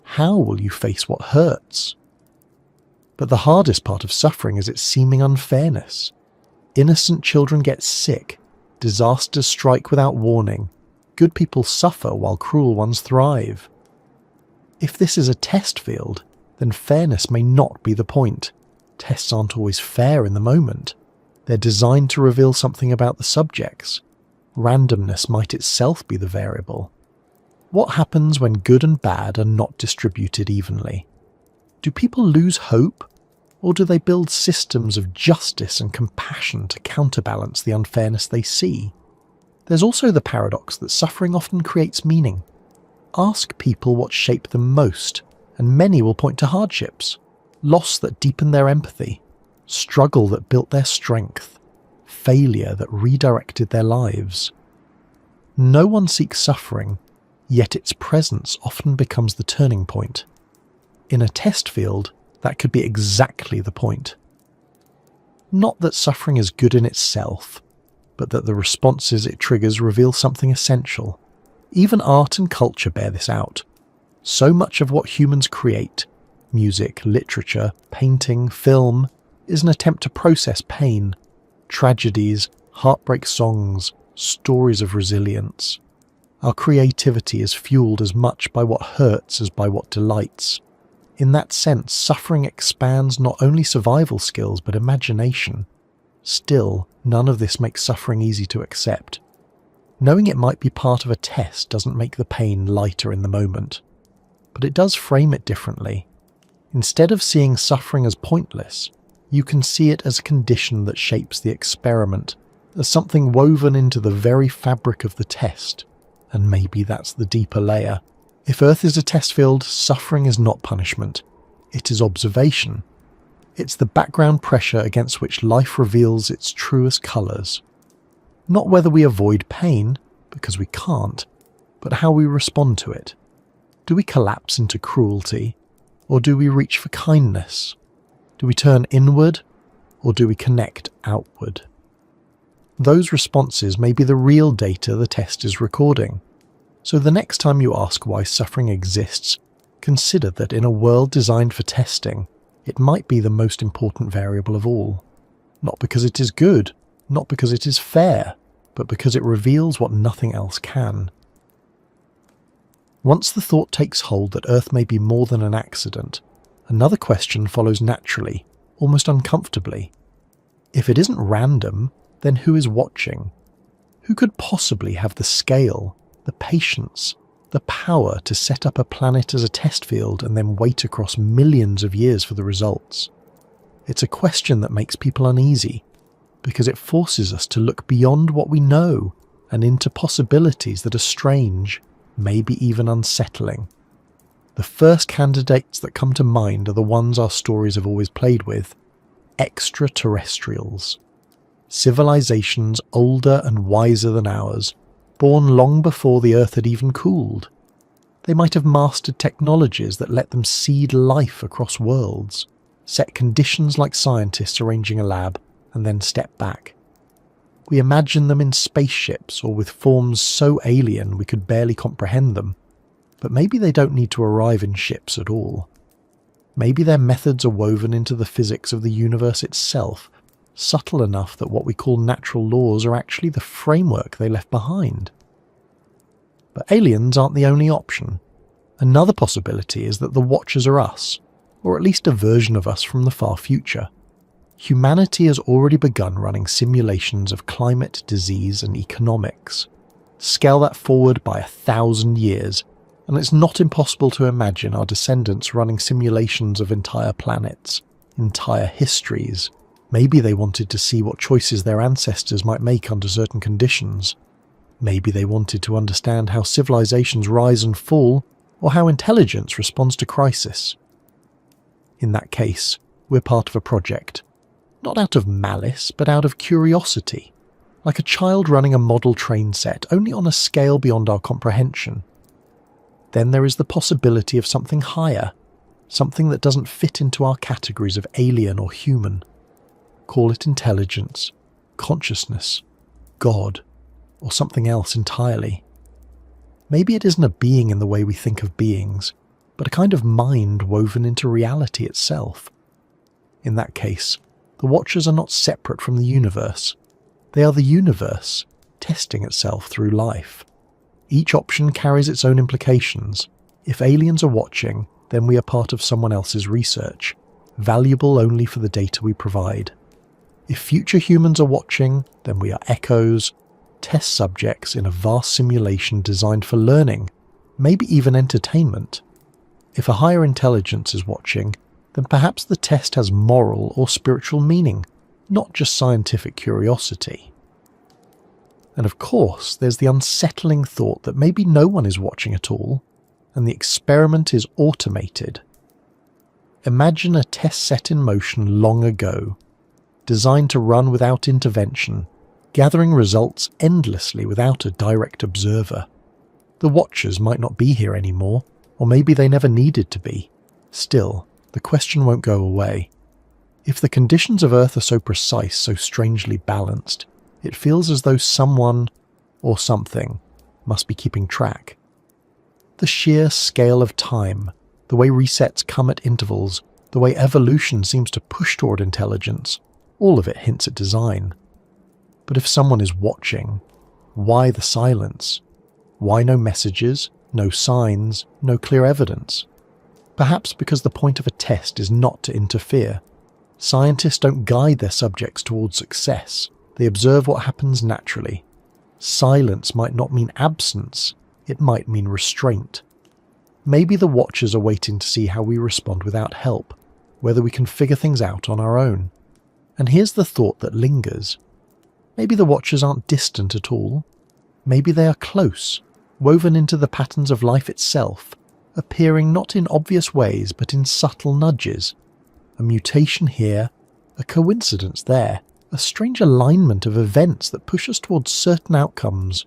how will you face what hurts? But the hardest part of suffering is its seeming unfairness. Innocent children get sick, disasters strike without warning, good people suffer while cruel ones thrive. If this is a test field, then fairness may not be the point. Tests aren't always fair in the moment. They're designed to reveal something about the subjects. Randomness might itself be the variable. What happens when good and bad are not distributed evenly? Do people lose hope, or do they build systems of justice and compassion to counterbalance the unfairness they see? There's also the paradox that suffering often creates meaning. Ask people what shaped them most, and many will point to hardships, loss that deepened their empathy, struggle that built their strength, failure that redirected their lives. No one seeks suffering, yet its presence often becomes the turning point. In a test field, that could be exactly the point. Not that suffering is good in itself, but that the responses it triggers reveal something essential. Even art and culture bear this out. So much of what humans create, music, literature, painting, film, is an attempt to process pain, tragedies, heartbreak songs, stories of resilience. Our creativity is fueled as much by what hurts as by what delights. In that sense, suffering expands not only survival skills but imagination. Still, none of this makes suffering easy to accept. Knowing it might be part of a test doesn't make the pain lighter in the moment, but it does frame it differently. Instead of seeing suffering as pointless, you can see it as a condition that shapes the experiment, as something woven into the very fabric of the test. And maybe that's the deeper layer. If Earth is a test field, suffering is not punishment. It is observation. It's the background pressure against which life reveals its truest colours. Not whether we avoid pain, because we can't, but how we respond to it. Do we collapse into cruelty, or do we reach for kindness? Do we turn inward, or do we connect outward? Those responses may be the real data the test is recording. So the next time you ask why suffering exists, consider that in a world designed for testing, it might be the most important variable of all. Not because it is good, not because it is fair, but because it reveals what nothing else can. Once the thought takes hold that Earth may be more than an accident, another question follows naturally, almost uncomfortably. If it isn't random, then who is watching? Who could possibly have the scale, the patience, the power to set up a planet as a test field and then wait across millions of years for the results? It's a question that makes people uneasy, because it forces us to look beyond what we know and into possibilities that are strange, maybe even unsettling. The first candidates that come to mind are the ones our stories have always played with: extraterrestrials. Civilizations older and wiser than ours, born long before the Earth had even cooled. They might have mastered technologies that let them seed life across worlds, set conditions like scientists arranging a lab, and then step back. We imagine them in spaceships or with forms so alien we could barely comprehend them, but maybe they don't need to arrive in ships at all. Maybe their methods are woven into the physics of the universe itself, subtle enough that what we call natural laws are actually the framework they left behind. But aliens aren't the only option. Another possibility is that the Watchers are us, or at least a version of us from the far future. Humanity has already begun running simulations of climate, disease, and economics. Scale that forward by 1,000 years, and it's not impossible to imagine our descendants running simulations of entire planets, entire histories. Maybe they wanted to see what choices their ancestors might make under certain conditions. Maybe they wanted to understand how civilizations rise and fall, or how intelligence responds to crisis. In that case, we're part of a project. Not out of malice, but out of curiosity. Like a child running a model train set, only on a scale beyond our comprehension. Then there is the possibility of something higher, something that doesn't fit into our categories of alien or human. Call it intelligence, consciousness, God, or something else entirely. Maybe it isn't a being in the way we think of beings, but a kind of mind woven into reality itself. In that case, the Watchers are not separate from the universe. They are the universe, testing itself through life. Each option carries its own implications. If aliens are watching, then we are part of someone else's research, valuable only for the data we provide. If future humans are watching, then we are echoes, test subjects in a vast simulation designed for learning, maybe even entertainment. If a higher intelligence is watching, then perhaps the test has moral or spiritual meaning, not just scientific curiosity. And of course, there's the unsettling thought that maybe no one is watching at all, and the experiment is automated. Imagine a test set in motion long ago, designed to run without intervention, gathering results endlessly without a direct observer. The Watchers might not be here anymore, or maybe they never needed to be. Still, the question won't go away. If the conditions of Earth are so precise, so strangely balanced, it feels as though someone, or something, must be keeping track. The sheer scale of time, the way resets come at intervals, the way evolution seems to push toward intelligence, all of it hints at design. But if someone is watching, why the silence? Why no messages, no signs, no clear evidence? Perhaps because the point of a test is not to interfere. Scientists don't guide their subjects towards success. They observe what happens naturally. Silence might not mean absence, it might mean restraint. Maybe the Watchers are waiting to see how we respond without help, whether we can figure things out on our own. And here's the thought that lingers. Maybe the Watchers aren't distant at all. Maybe they are close, woven into the patterns of life itself, appearing not in obvious ways but in subtle nudges. A mutation here, a coincidence there, a strange alignment of events that push us towards certain outcomes.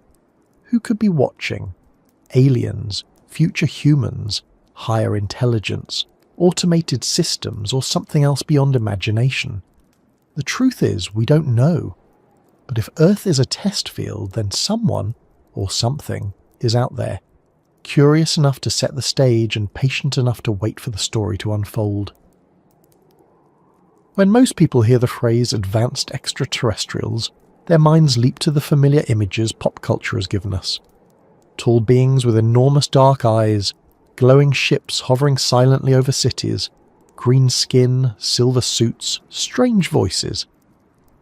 Who could be watching? Aliens, future humans, higher intelligence, automated systems, or something else beyond imagination? The truth is, we don't know. But if Earth is a test field, then someone, or something, is out there, curious enough to set the stage and patient enough to wait for the story to unfold. When most people hear the phrase advanced extraterrestrials, their minds leap to the familiar images pop culture has given us. Tall beings with enormous dark eyes, glowing ships hovering silently over cities, green skin, silver suits, strange voices.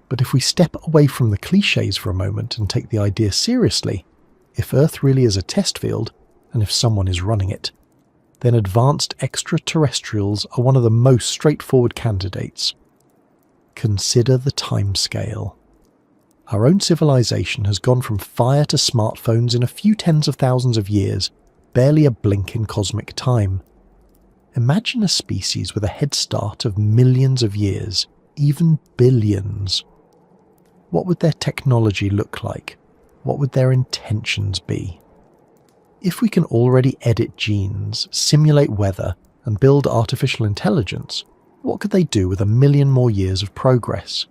But if we step away from the clichés for a moment and take the idea seriously, if Earth really is a test field, and if someone is running it, then advanced extraterrestrials are one of the most straightforward candidates. Consider the timescale. Our own civilization has gone from fire to smartphones in a few tens of thousands of years, barely a blink in cosmic time. Imagine a species with a head start of millions of years, even billions. What would their technology look like? What would their intentions be? If we can already edit genes, simulate weather, and build artificial intelligence, what could they do with 1 million more years of progress?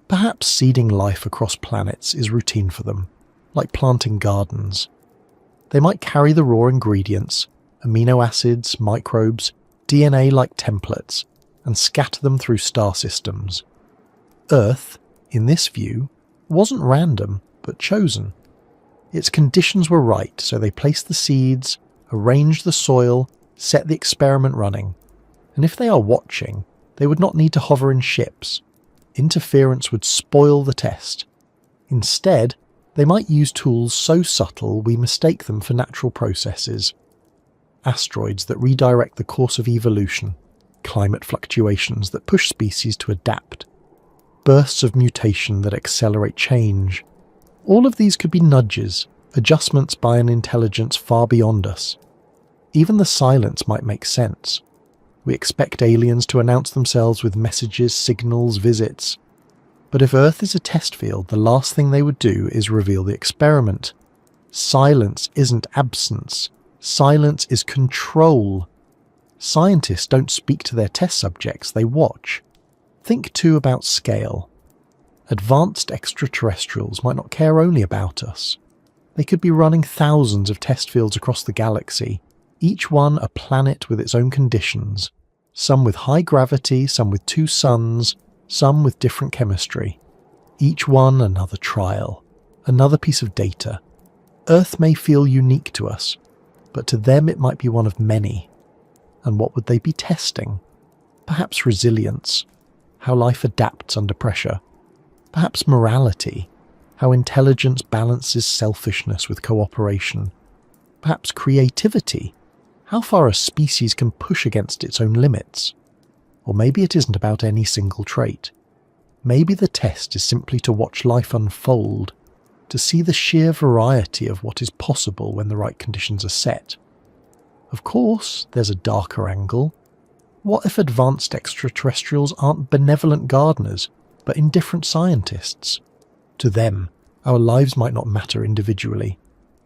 Perhaps seeding life across planets is routine for them, like planting gardens. They might carry the raw ingredients, amino acids, microbes, DNA like templates, and scatter them through star systems. Earth, in this view, wasn't random, but chosen. Its conditions were right, so they placed the seeds, arranged the soil, set the experiment running. And if they are watching, they would not need to hover in ships. Interference would spoil the test. Instead, they might use tools so subtle we mistake them for natural processes. Asteroids that redirect the course of evolution, climate fluctuations that push species to adapt, bursts of mutation that accelerate change. All of these could be nudges, adjustments by an intelligence far beyond us. Even the silence might make sense. We expect aliens to announce themselves with messages, signals, visits. But if Earth is a test field, the last thing they would do is reveal the experiment. Silence isn't absence. Silence is control. Scientists don't speak to their test subjects, they watch. Think too about scale. Advanced extraterrestrials might not care only about us. They could be running thousands of test fields across the galaxy, each one a planet with its own conditions, some with high gravity, some with 2 suns, some with different chemistry. Each one another trial, another piece of data. Earth may feel unique to us, but to them it might be one of many. And what would they be testing? Perhaps resilience, how life adapts under pressure. Perhaps morality, how intelligence balances selfishness with cooperation. Perhaps creativity, how far a species can push against its own limits. Or maybe it isn't about any single trait. Maybe the test is simply to watch life unfold, to see the sheer variety of what is possible when the right conditions are set. Of course, there's a darker angle. What if advanced extraterrestrials aren't benevolent gardeners, but indifferent scientists? To them, our lives might not matter individually.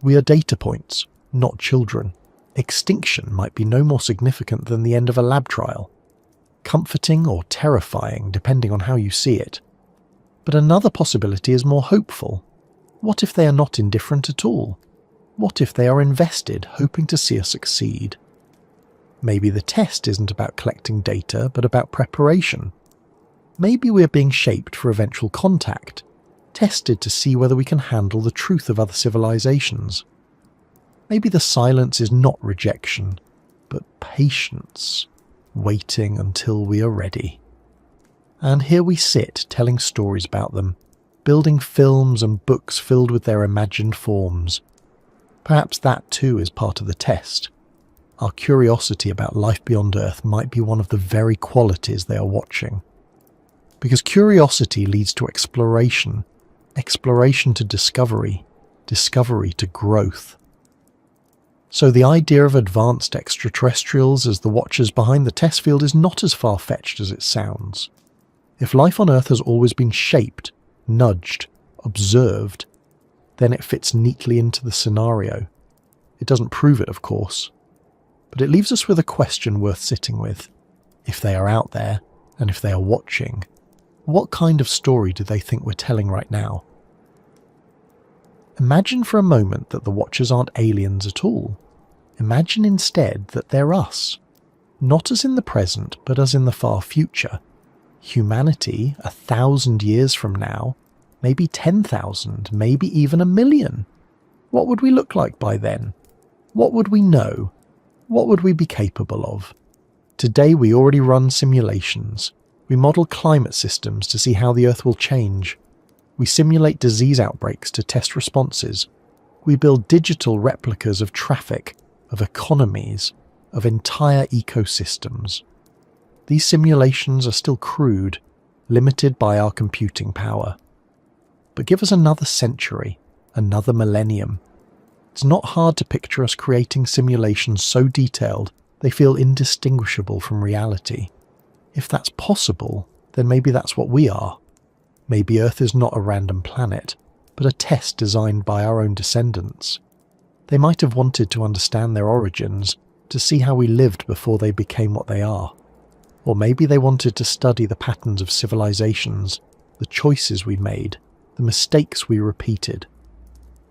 We are data points, not children. Extinction might be no more significant than the end of a lab trial. Comforting or terrifying, depending on how you see it. But another possibility is more hopeful. What if they are not indifferent at all? What if they are invested, hoping to see us succeed? Maybe the test isn't about collecting data, but about preparation. Maybe we're being shaped for eventual contact, tested to see whether we can handle the truth of other civilizations. Maybe the silence is not rejection, but patience, waiting until we are ready. And here we sit, telling stories about them, building films and books filled with their imagined forms. Perhaps that too is part of the test. our curiosity about life beyond Earth might be one of the very qualities they are watching. Because curiosity leads to exploration, exploration to discovery, discovery to growth. So the idea of advanced extraterrestrials as the watchers behind the test field is not as far-fetched as it sounds. If life on Earth has always been shaped, nudged, observed, then it fits neatly into the scenario. It doesn't prove it, of course, but it leaves us with a question worth sitting with. If they are out there, and if they are watching, what kind of story do they think we're telling right now? Imagine for a moment that the watchers aren't aliens at all. Imagine instead that they're us. Not as in the present, but as in the far future. Humanity, 1,000 years from now, maybe 10,000, maybe even 1,000,000. What would we look like by then? What would we know? What would we be capable of? Today we already run simulations. We model climate systems to see how the Earth will change. We simulate disease outbreaks to test responses. We build digital replicas of traffic, of economies, of entire ecosystems. These simulations are still crude, limited by our computing power. But give us another century, another millennium. It's not hard to picture us creating simulations so detailed they feel indistinguishable from reality. If that's possible, then maybe that's what we are. Maybe Earth is not a random planet, but a test designed by our own descendants. They might have wanted to understand their origins, to see how we lived before they became what they are. Or maybe they wanted to study the patterns of civilizations, the choices we made, the mistakes we repeated.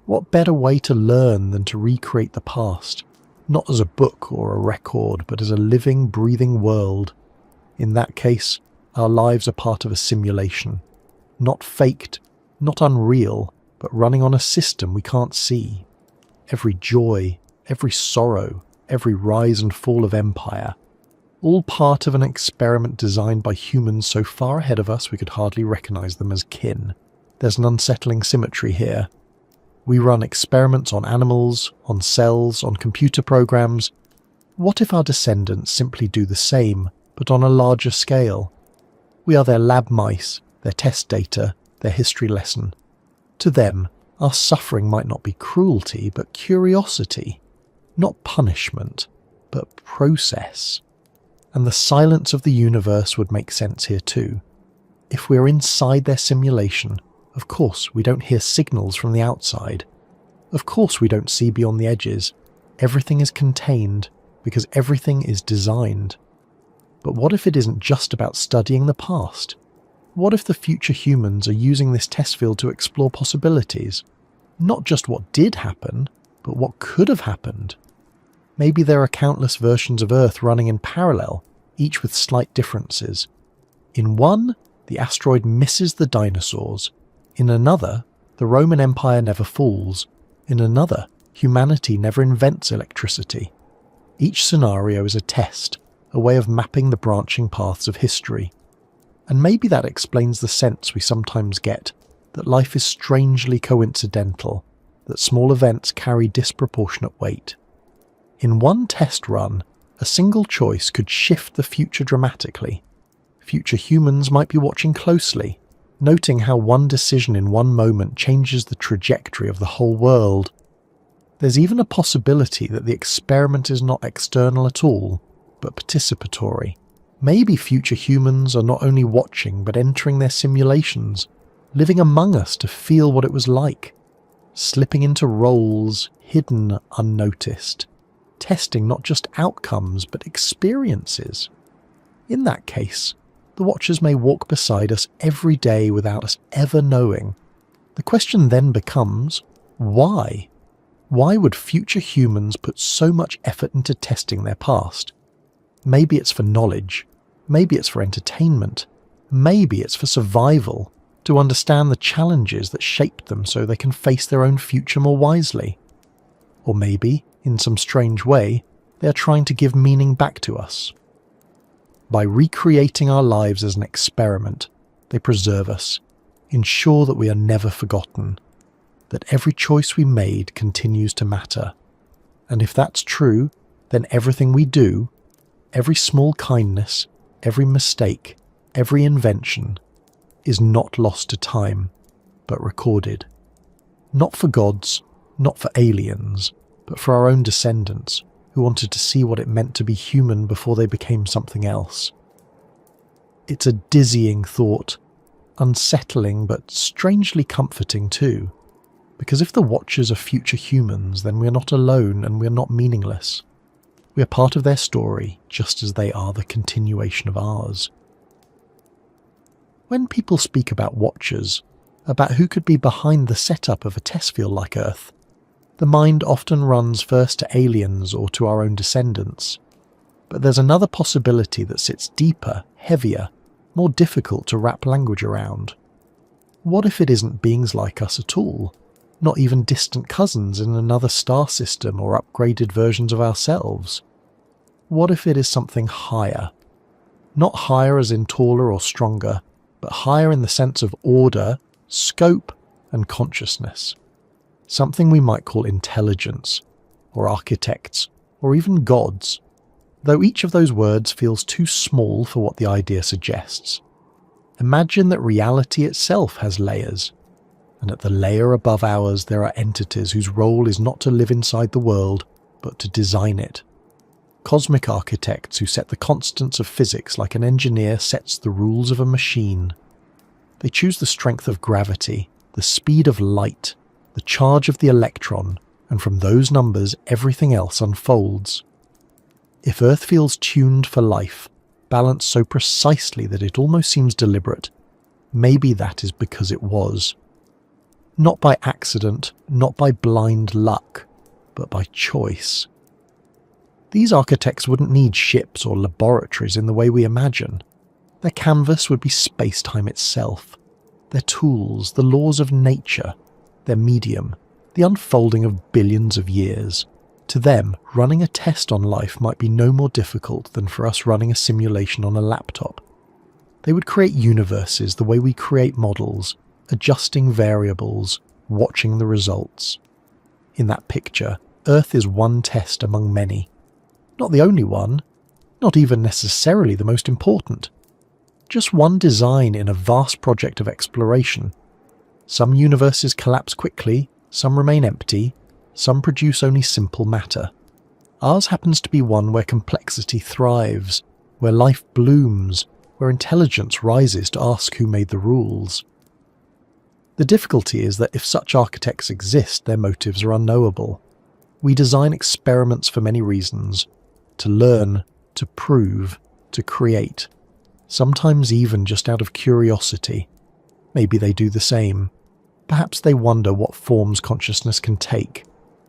What better way to learn than to recreate the past, not as a book or a record, but as a living, breathing world? In that case, our lives are part of a simulation. Not faked, not unreal, but running on a system we can't see. Every joy, every sorrow, every rise and fall of empire, all part of an experiment designed by humans so far ahead of us we could hardly recognize them as kin. There's an unsettling symmetry here. We run experiments on animals, on cells, on computer programs. What if our descendants simply do the same, but on a larger scale? We are their lab mice, their test data, their history lesson. To them, our suffering might not be cruelty, but curiosity. Not punishment, but process. And the silence of the universe would make sense here too. If we're inside their simulation, of course we don't hear signals from the outside. Of course we don't see beyond the edges. Everything is contained, because everything is designed. But what if it isn't just about studying the past? What if the future humans are using this test field to explore possibilities? Not just what did happen, but what could have happened. Maybe there are countless versions of Earth running in parallel, each with slight differences. In one, the asteroid misses the dinosaurs. In another, the Roman Empire never falls. In another, humanity never invents electricity. Each scenario is a test, a way of mapping the branching paths of history. And maybe that explains the sense we sometimes get that life is strangely coincidental, that small events carry disproportionate weight. In one test run, a single choice could shift the future dramatically. Future humans might be watching closely, noting how one decision in one moment changes the trajectory of the whole world. There's even a possibility that the experiment is not external at all, but participatory. Maybe future humans are not only watching but entering their simulations, living among us to feel what it was like, slipping into roles hidden unnoticed, testing not just outcomes but experiences. In that case, the watchers may walk beside us every day without us ever knowing. The question then becomes, why? Why would future humans put so much effort into testing their past? Maybe it's for knowledge. Maybe it's for entertainment. Maybe it's for survival, to understand the challenges that shaped them so they can face their own future more wisely. Or maybe, in some strange way, they are trying to give meaning back to us. By recreating our lives as an experiment, they preserve us, ensure that we are never forgotten, that every choice we made continues to matter. And if that's true, then everything we do, every small kindness, every mistake, every invention, is not lost to time, but recorded. Not for gods, not for aliens, but for our own descendants, who wanted to see what it meant to be human before they became something else. It's a dizzying thought, unsettling but strangely comforting too, because if the Watchers are future humans, then we're not alone and we're not meaningless. We are part of their story, just as they are the continuation of ours. When people speak about Watchers, about who could be behind the setup of a test field like Earth, the mind often runs first to aliens or to our own descendants. But there's another possibility that sits deeper, heavier, more difficult to wrap language around. What if it isn't beings like us at all? Not even distant cousins in another star system or upgraded versions of ourselves? What if it is something higher? Not higher as in taller or stronger, but higher in the sense of order, scope, and consciousness. Something we might call intelligence, or architects, or even gods, though each of those words feels too small for what the idea suggests. Imagine that reality itself has layers, and at the layer above ours there are entities whose role is not to live inside the world, but to design it. Cosmic architects who set the constants of physics like an engineer sets the rules of a machine. They choose the strength of gravity, the speed of light, the charge of the electron, and from those numbers everything else unfolds. If Earth feels tuned for life, balanced so precisely that it almost seems deliberate, maybe that is because it was. Not by accident, not by blind luck, but by choice. These architects wouldn't need ships or laboratories in the way we imagine. Their canvas would be space-time itself. Their tools, the laws of nature, their medium, the unfolding of billions of years. To them, running a test on life might be no more difficult than for us running a simulation on a laptop. They would create universes the way we create models, adjusting variables, watching the results. In that picture, Earth is one test among many. Not the only one, not even necessarily the most important. Just one design in a vast project of exploration. Some universes collapse quickly, some remain empty, some produce only simple matter. Ours happens to be one where complexity thrives, where life blooms, where intelligence rises to ask who made the rules. The difficulty is that if such architects exist, their motives are unknowable. We design experiments for many reasons: to learn, to prove, to create, sometimes even just out of curiosity. Maybe they do the same. Perhaps they wonder what forms consciousness can take,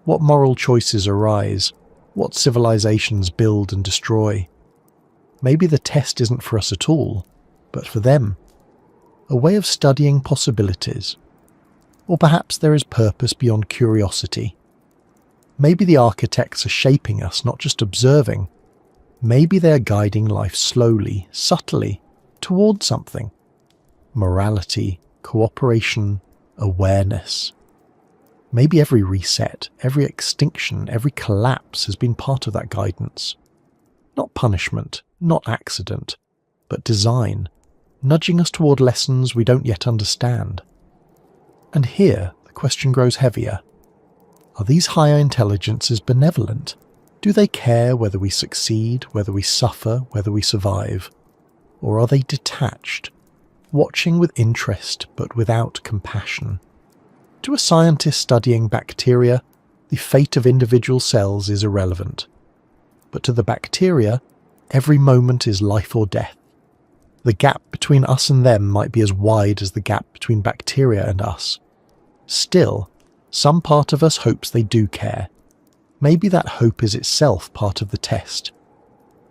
what moral choices arise, what civilizations build and destroy. Maybe the test isn't for us at all, but for them. A way of studying possibilities. Or perhaps there is purpose beyond curiosity. Maybe the architects are shaping us, not just observing. Maybe they are guiding life slowly, subtly, towards something. Morality, cooperation, awareness. Maybe every reset, every extinction, every collapse has been part of that guidance. Not punishment, not accident, but design, nudging us toward lessons we don't yet understand. And here the question grows heavier. Are these higher intelligences benevolent? Do they care whether we succeed, whether we suffer, whether we survive? Or are they detached, watching with interest but without compassion? To a scientist studying bacteria, the fate of individual cells is irrelevant. But to the bacteria, every moment is life or death. The gap between us and them might be as wide as the gap between bacteria and us. Still, some part of us hopes they do care. Maybe that hope is itself part of the test.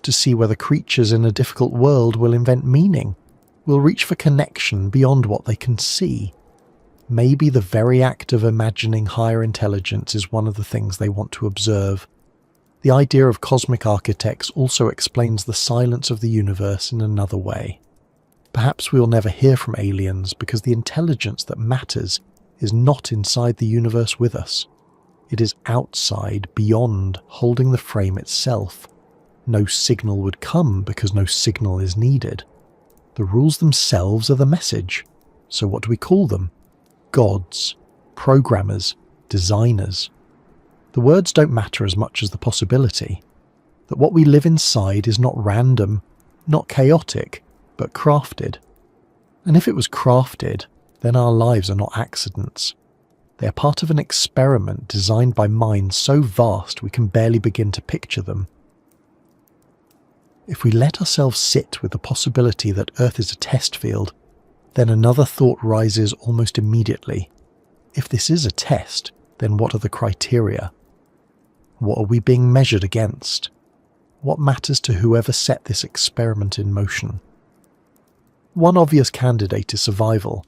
To see whether creatures in a difficult world will invent meaning, will reach for connection beyond what they can see. Maybe the very act of imagining higher intelligence is one of the things they want to observe. The idea of cosmic architects also explains the silence of the universe in another way. Perhaps we'll never hear from aliens because the intelligence that matters is not inside the universe with us. It is outside, beyond, holding the frame itself. No signal would come because no signal is needed. The rules themselves are the message. So what do we call them? Gods, programmers, designers. The words don't matter as much as the possibility that what we live inside is not random, not chaotic, but crafted. And if it was crafted, then our lives are not accidents. They are part of an experiment designed by minds so vast we can barely begin to picture them. If we let ourselves sit with the possibility that Earth is a test field, then another thought rises almost immediately. If this is a test, then what are the criteria? What are we being measured against? What matters to whoever set this experiment in motion? One obvious candidate is survival.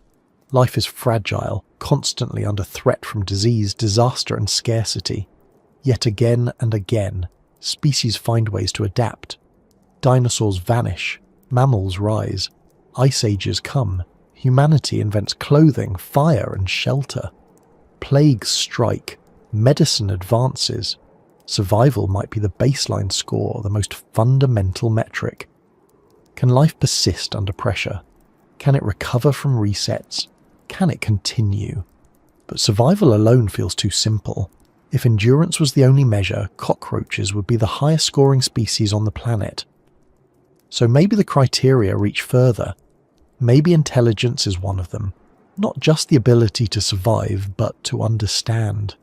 Life is fragile, constantly under threat from disease, disaster and scarcity. Yet again and again, species find ways to adapt. Dinosaurs vanish, mammals rise, ice ages come, humanity invents clothing, fire and shelter. Plagues strike, medicine advances. Survival might be the baseline score, the most fundamental metric. Can life persist under pressure? Can it recover from resets? Can it continue? But survival alone feels too simple. If endurance was the only measure, cockroaches would be the highest scoring species on the planet. So maybe the criteria reach further. Maybe intelligence is one of them. Not just the ability to survive, but to understand.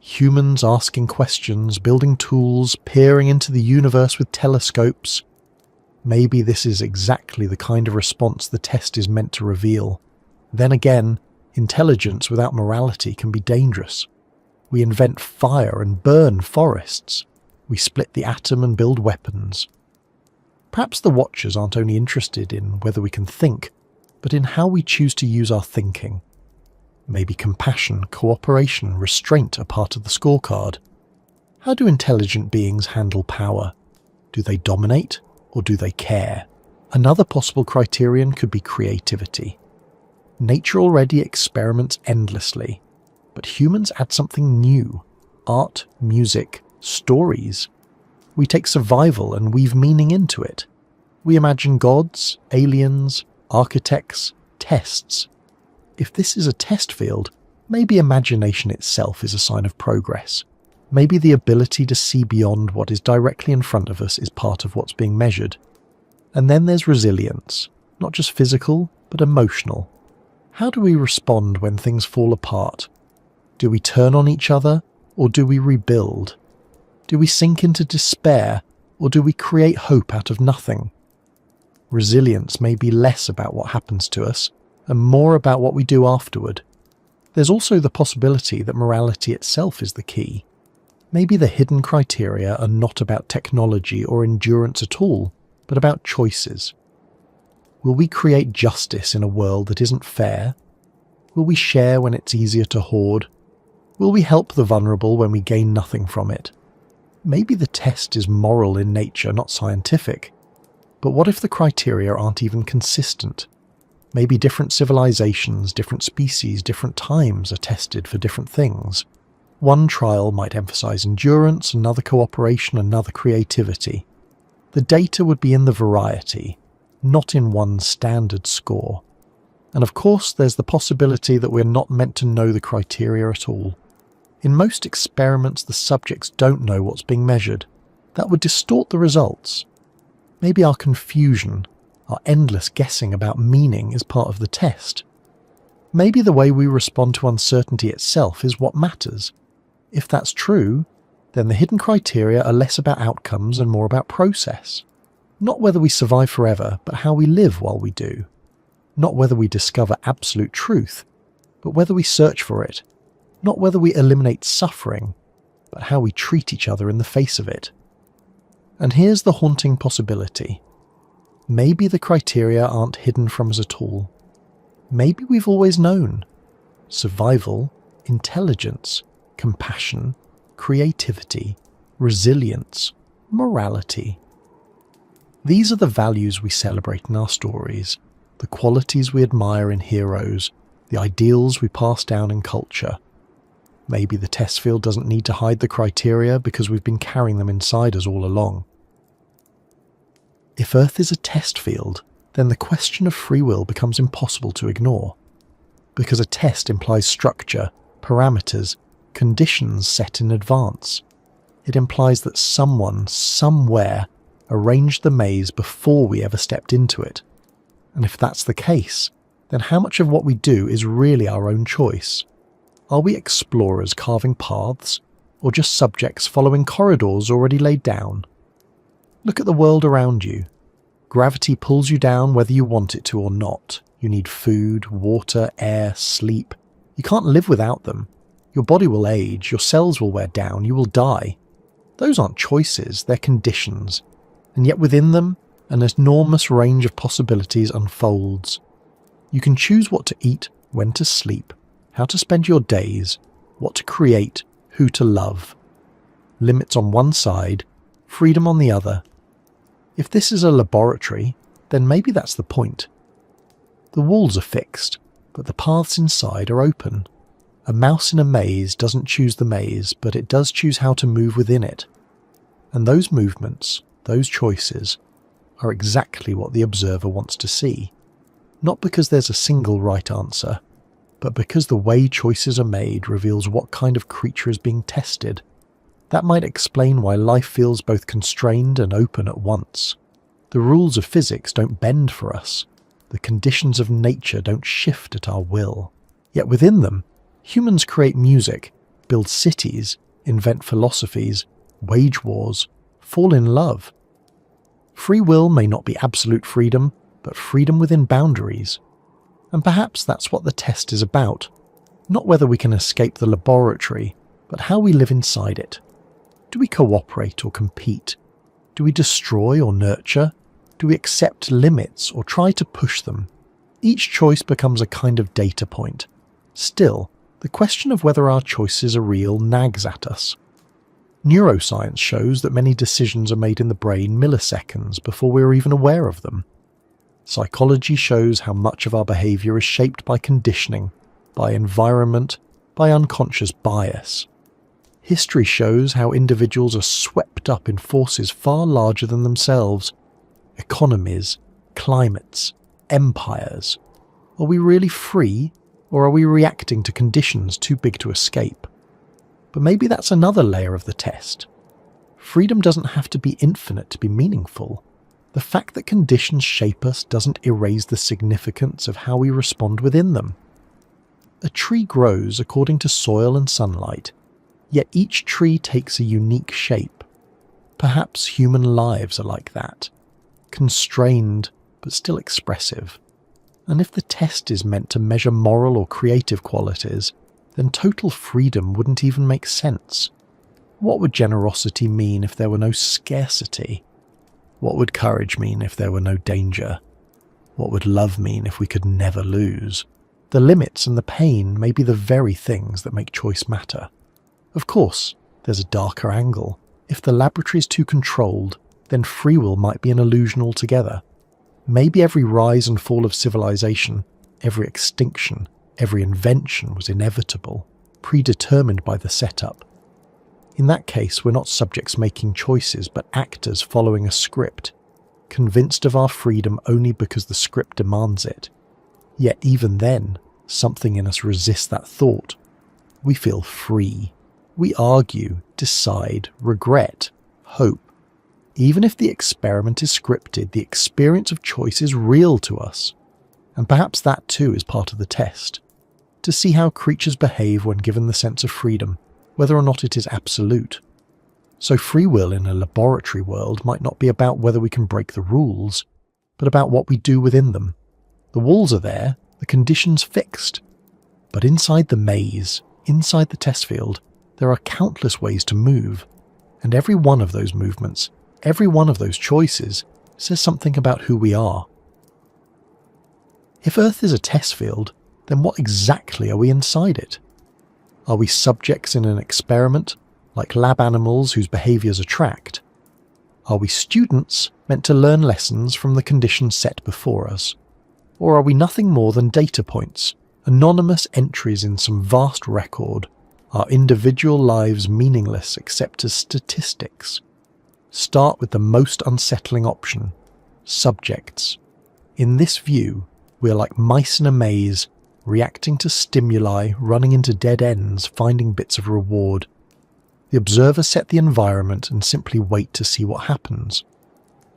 Humans asking questions, building tools, peering into the universe with telescopes. Maybe this is exactly the kind of response the test is meant to reveal. Then again, intelligence without morality can be dangerous. We invent fire and burn forests. We split the atom and build weapons. Perhaps the watchers aren't only interested in whether we can think, but in how we choose to use our thinking. Maybe compassion, cooperation, restraint are part of the scorecard. How do intelligent beings handle power? Do they dominate or do they care? Another possible criterion could be creativity. Nature already experiments endlessly, but humans add something new. Art, music, stories. We take survival and weave meaning into it. We imagine gods, aliens, architects, tests. If this is a test field, maybe imagination itself is a sign of progress. Maybe the ability to see beyond what is directly in front of us is part of what's being measured. And then there's resilience, not just physical, but emotional. How do we respond when things fall apart? Do we turn on each other, or do we rebuild? Do we sink into despair, or do we create hope out of nothing? Resilience may be less about what happens to us, and more about what we do afterward. There's also the possibility that morality itself is the key. Maybe the hidden criteria are not about technology or endurance at all, but about choices. Will we create justice in a world that isn't fair? Will we share when it's easier to hoard? Will we help the vulnerable when we gain nothing from it? Maybe the test is moral in nature, not scientific. But what if the criteria aren't even consistent? Maybe different civilizations, different species, different times are tested for different things. One trial might emphasize endurance, another cooperation, another creativity. The data would be in the variety, not in one standard score. And of course, there's the possibility that we're not meant to know the criteria at all. In most experiments, the subjects don't know what's being measured. That would distort the results. Maybe our confusion, our endless guessing about meaning is part of the test. Maybe the way we respond to uncertainty itself is what matters. If that's true, then the hidden criteria are less about outcomes and more about process. Not whether we survive forever, but how we live while we do. Not whether we discover absolute truth, but whether we search for it. Not whether we eliminate suffering, but how we treat each other in the face of it. And here's the haunting possibility. Maybe the criteria aren't hidden from us at all. Maybe we've always known. Survival, intelligence, compassion, creativity, resilience, morality. These are the values we celebrate in our stories, the qualities we admire in heroes, the ideals we pass down in culture. Maybe the test field doesn't need to hide the criteria because we've been carrying them inside us all along. If Earth is a test field, then the question of free will becomes impossible to ignore. Because a test implies structure, parameters, conditions set in advance. It implies that someone, somewhere, arranged the maze before we ever stepped into it. And if that's the case, then how much of what we do is really our own choice? Are we explorers carving paths, or just subjects following corridors already laid down? Look at the world around you. Gravity pulls you down whether you want it to or not. You need food, water, air, sleep. You can't live without them. Your body will age, your cells will wear down, you will die. Those aren't choices, they're conditions. And yet within them, an enormous range of possibilities unfolds. You can choose what to eat, when to sleep, how to spend your days, what to create, who to love. Limits on one side, freedom on the other. If this is a laboratory, then maybe that's the point. The walls are fixed, but the paths inside are open. A mouse in a maze doesn't choose the maze, but it does choose how to move within it. And those movements, those choices, are exactly what the observer wants to see. Not because there's a single right answer, but because the way choices are made reveals what kind of creature is being tested. That might explain why life feels both constrained and open at once. The rules of physics don't bend for us. The conditions of nature don't shift at our will. Yet within them, humans create music, build cities, invent philosophies, wage wars, fall in love. Free will may not be absolute freedom, but freedom within boundaries. And perhaps that's what the test is about. Not whether we can escape the laboratory, but how we live inside it. Do we cooperate or compete? Do we destroy or nurture? Do we accept limits or try to push them? Each choice becomes a kind of data point. Still, the question of whether our choices are real nags at us. Neuroscience shows that many decisions are made in the brain milliseconds before we are even aware of them. Psychology shows how much of our behaviour is shaped by conditioning, by environment, by unconscious bias. History shows how individuals are swept up in forces far larger than themselves. Economies, climates, empires. Are we really free, or are we reacting to conditions too big to escape? But maybe that's another layer of the test. Freedom doesn't have to be infinite to be meaningful. The fact that conditions shape us doesn't erase the significance of how we respond within them. A tree grows according to soil and sunlight, yet each tree takes a unique shape. Perhaps human lives are like that, constrained but still expressive. And if the test is meant to measure moral or creative qualities, then total freedom wouldn't even make sense. What would generosity mean if there were no scarcity? What would courage mean if there were no danger? What would love mean if we could never lose? The limits and the pain may be the very things that make choice matter. Of course, there's a darker angle. If the laboratory is too controlled, then free will might be an illusion altogether. Maybe every rise and fall of civilization, every extinction, every invention was inevitable, predetermined by the setup. In that case, we're not subjects making choices, but actors following a script, convinced of our freedom only because the script demands it. Yet even then, something in us resists that thought. We feel free. We argue, decide, regret, hope. Even if the experiment is scripted, the experience of choice is real to us. And perhaps that too is part of the test. To see how creatures behave when given the sense of freedom, whether or not it is absolute. So free will in a laboratory world might not be about whether we can break the rules, but about what we do within them. The walls are there, the conditions fixed. But inside the maze, inside the test field, there are countless ways to move. And every one of those movements, every one of those choices, says something about who we are. If Earth is a test field, then what exactly are we inside it? Are we subjects in an experiment, like lab animals whose behaviours are tracked? Are we students meant to learn lessons from the conditions set before us? Or are we nothing more than data points, anonymous entries in some vast record, Are individual lives meaningless except as statistics? Start with the most unsettling option: subjects. In this view, we are like mice in a maze, reacting to stimuli, running into dead ends, finding bits of reward. The observer set the environment and simply wait to see what happens.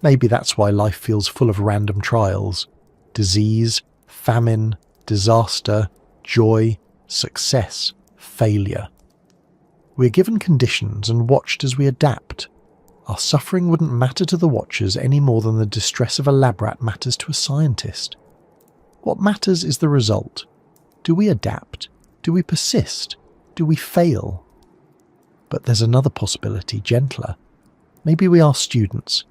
Maybe that's why life feels full of random trials: disease, famine, disaster, joy, success, failure. We're given conditions and watched as we adapt. Our suffering wouldn't matter to the watchers any more than the distress of a lab rat matters to a scientist. What matters is the result. Do we adapt? Do we persist? Do we fail? But there's another possibility, gentler. Maybe we are students.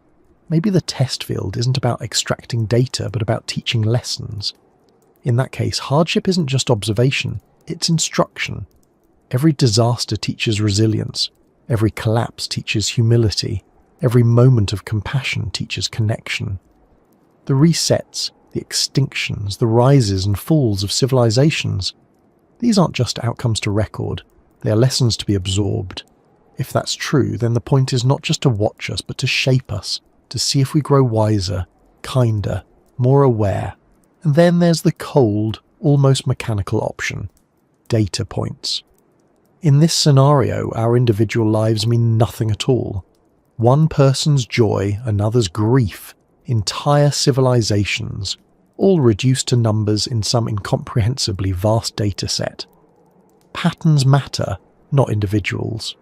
Maybe the test field isn't about extracting data, but about teaching lessons. In that case, hardship isn't just observation, it's instruction. Every disaster teaches resilience. Every collapse teaches humility. Every moment of compassion teaches connection. The resets, the extinctions, the rises and falls of civilizations, these aren't just outcomes to record, they are lessons to be absorbed. If that's true, then the point is not just to watch us, but to shape us, to see if we grow wiser, kinder, more aware. And then there's the cold, almost mechanical option: data points. In this scenario, our individual lives mean nothing at all. One person's joy, another's grief, entire civilizations, all reduced to numbers in some incomprehensibly vast data set. Patterns matter, not individuals.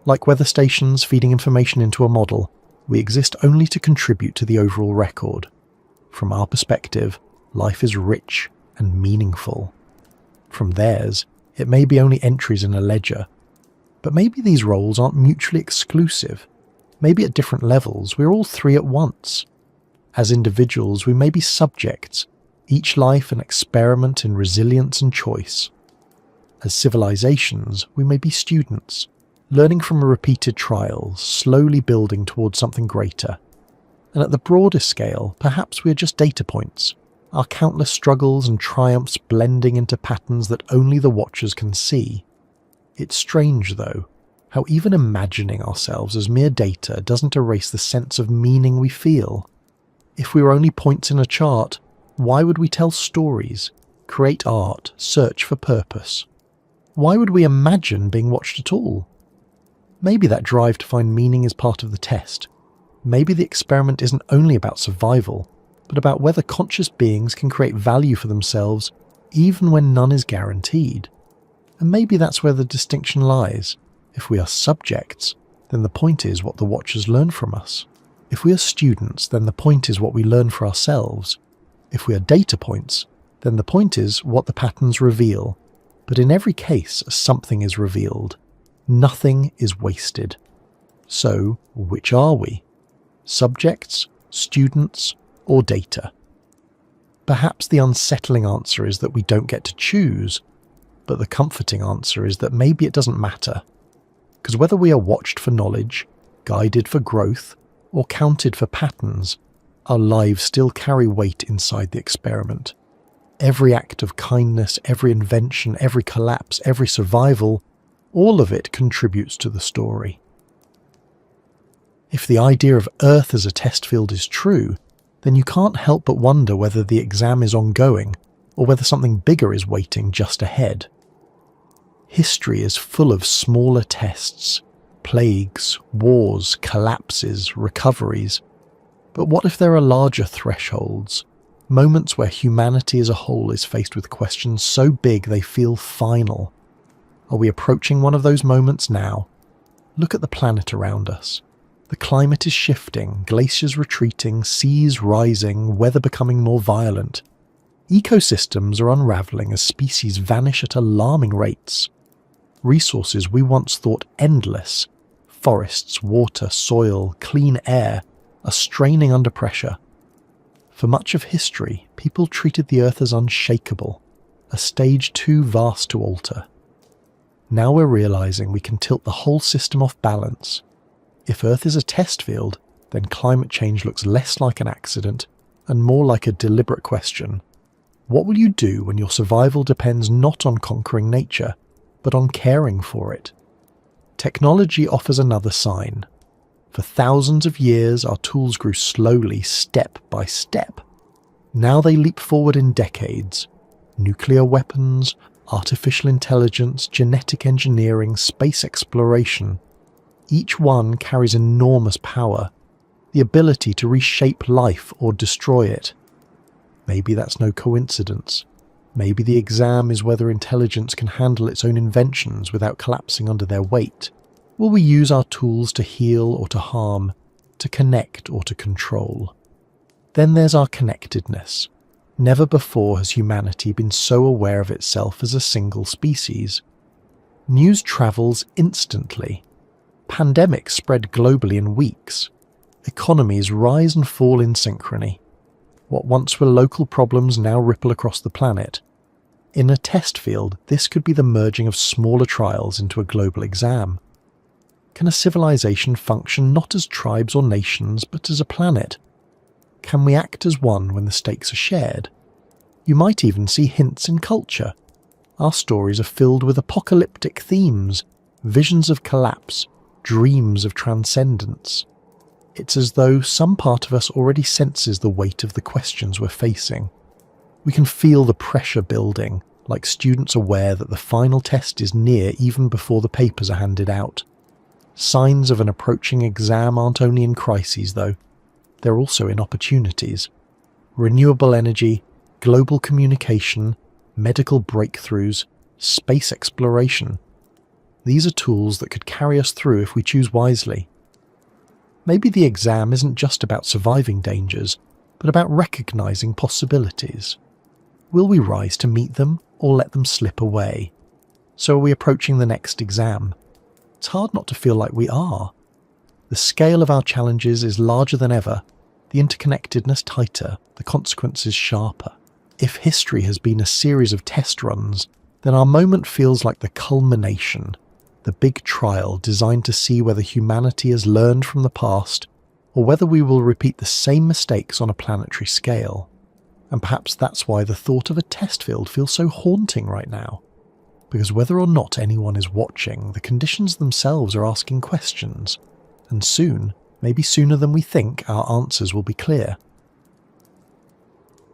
Like weather stations feeding information into a model, we exist only to contribute to the overall record. From our perspective, life is rich and meaningful. From theirs, it may be only entries in a ledger. But maybe these roles aren't mutually exclusive. Maybe at different levels, we're all three at once. As individuals, we may be subjects, each life an experiment in resilience and choice. As civilizations, we may be students, learning from repeated trials, slowly building towards something greater. And at the broader scale, perhaps we're just data points, our countless struggles and triumphs blending into patterns that only the watchers can see. It's strange, though, how even imagining ourselves as mere data doesn't erase the sense of meaning we feel. If we were only points in a chart, why would we tell stories, create art, search for purpose? Why would we imagine being watched at all? Maybe that drive to find meaning is part of the test. Maybe the experiment isn't only about survival, but about whether conscious beings can create value for themselves even when none is guaranteed. And maybe that's where the distinction lies. If we are subjects, then the point is what the watchers learn from us. If we are students, then the point is what we learn for ourselves. If we are data points, then the point is what the patterns reveal. But in every case, something is revealed. Nothing is wasted. So, which are we? Subjects, students, or data? Perhaps the unsettling answer is that we don't get to choose, but the comforting answer is that maybe it doesn't matter. Because whether we are watched for knowledge, guided for growth, or counted for patterns, our lives still carry weight inside the experiment. Every act of kindness, every invention, every collapse, every survival, all of it contributes to the story. If the idea of Earth as a test field is true, then you can't help but wonder whether the exam is ongoing, or whether something bigger is waiting just ahead. History is full of smaller tests, plagues, wars, collapses, recoveries. But what if there are larger thresholds, moments where humanity as a whole is faced with questions so big they feel final? Are we approaching one of those moments now? Look at the planet around us. The climate is shifting, glaciers retreating, seas rising, weather becoming more violent. Ecosystems are unravelling as species vanish at alarming rates. Resources we once thought endless, forests, water, soil, clean air, are straining under pressure. For much of history, people treated the Earth as unshakable, a stage too vast to alter. Now we're realising we can tilt the whole system off balance. If Earth is a test field, then climate change looks less like an accident and more like a deliberate question. What will you do when your survival depends not on conquering nature, but on caring for it. Technology offers another sign. For thousands of years, our tools grew slowly, step by step. Now they leap forward in decades. Nuclear weapons, artificial intelligence, genetic engineering, space exploration. Each one carries enormous power, the ability to reshape life or destroy it. Maybe that's no coincidence. Maybe the exam is whether intelligence can handle its own inventions without collapsing under their weight. Will we use our tools to heal or to harm, to connect or to control? Then there's our connectedness. Never before has humanity been so aware of itself as a single species. News travels instantly. Pandemics spread globally in weeks. Economies rise and fall in synchrony. What once were local problems now ripple across the planet. In a test field, this could be the merging of smaller trials into a global exam. Can a civilization function not as tribes or nations, but as a planet? Can we act as one when the stakes are shared? You might even see hints in culture. Our stories are filled with apocalyptic themes, visions of collapse, dreams of transcendence. It's as though some part of us already senses the weight of the questions we're facing. We can feel the pressure building, like students aware that the final test is near even before the papers are handed out. Signs of an approaching exam aren't only in crises, though. They're also in opportunities. Renewable energy, global communication, medical breakthroughs, space exploration. These are tools that could carry us through if we choose wisely. Maybe the exam isn't just about surviving dangers, but about recognizing possibilities. Will we rise to meet them or let them slip away? So are we approaching the next exam? It's hard not to feel like we are. The scale of our challenges is larger than ever, the interconnectedness tighter, the consequences sharper. If history has been a series of test runs, then our moment feels like the culmination, the big trial designed to see whether humanity has learned from the past or whether we will repeat the same mistakes on a planetary scale. And perhaps that's why the thought of a test field feels so haunting right now. Because whether or not anyone is watching, the conditions themselves are asking questions, and soon, maybe sooner than we think, our answers will be clear.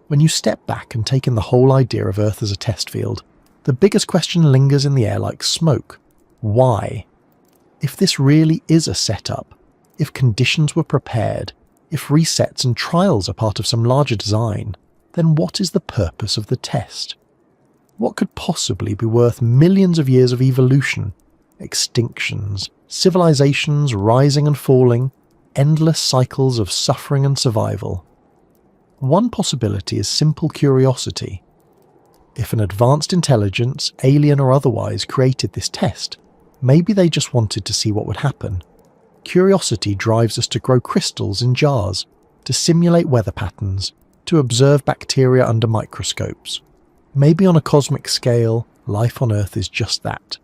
When you step back and take in the whole idea of Earth as a test field, the biggest question lingers in the air like smoke. Why? If this really is a setup, if conditions were prepared, if resets and trials are part of some larger design, then what is the purpose of the test? What could possibly be worth millions of years of evolution, extinctions, civilizations rising and falling, endless cycles of suffering and survival? One possibility is simple curiosity. If an advanced intelligence, alien or otherwise, created this test, maybe they just wanted to see what would happen. Curiosity drives us to grow crystals in jars, to simulate weather patterns, to observe bacteria under microscopes. Maybe on a cosmic scale, life on Earth is just that.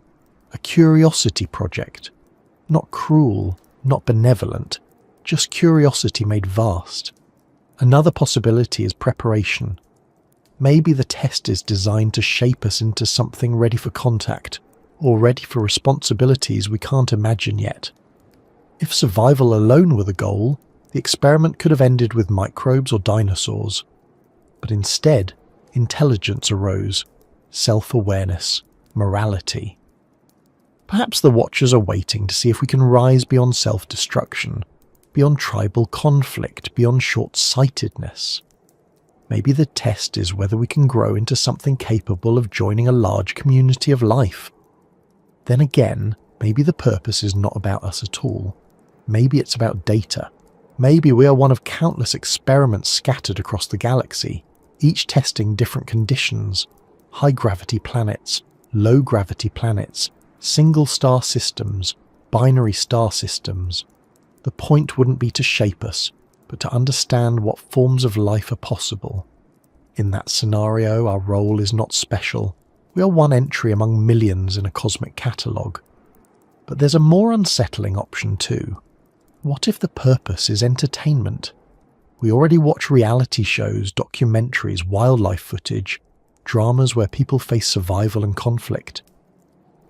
A curiosity project. Not cruel, not benevolent, just curiosity made vast. Another possibility is preparation. Maybe the test is designed to shape us into something ready for contact, or ready for responsibilities we can't imagine yet. If survival alone were the goal, the experiment could have ended with microbes or dinosaurs. But instead, intelligence arose, self-awareness, morality. Perhaps the watchers are waiting to see if we can rise beyond self-destruction, beyond tribal conflict, beyond short-sightedness. Maybe the test is whether we can grow into something capable of joining a large community of life. Then again, maybe the purpose is not about us at all. Maybe it's about data. Maybe we are one of countless experiments scattered across the galaxy, each testing different conditions. High-gravity planets, low-gravity planets, single-star systems, binary star systems. The point wouldn't be to shape us, but to understand what forms of life are possible. In that scenario, our role is not special. We are one entry among millions in a cosmic catalogue. But there's a more unsettling option too. What if the purpose is entertainment? We already watch reality shows, documentaries, wildlife footage, dramas where people face survival and conflict.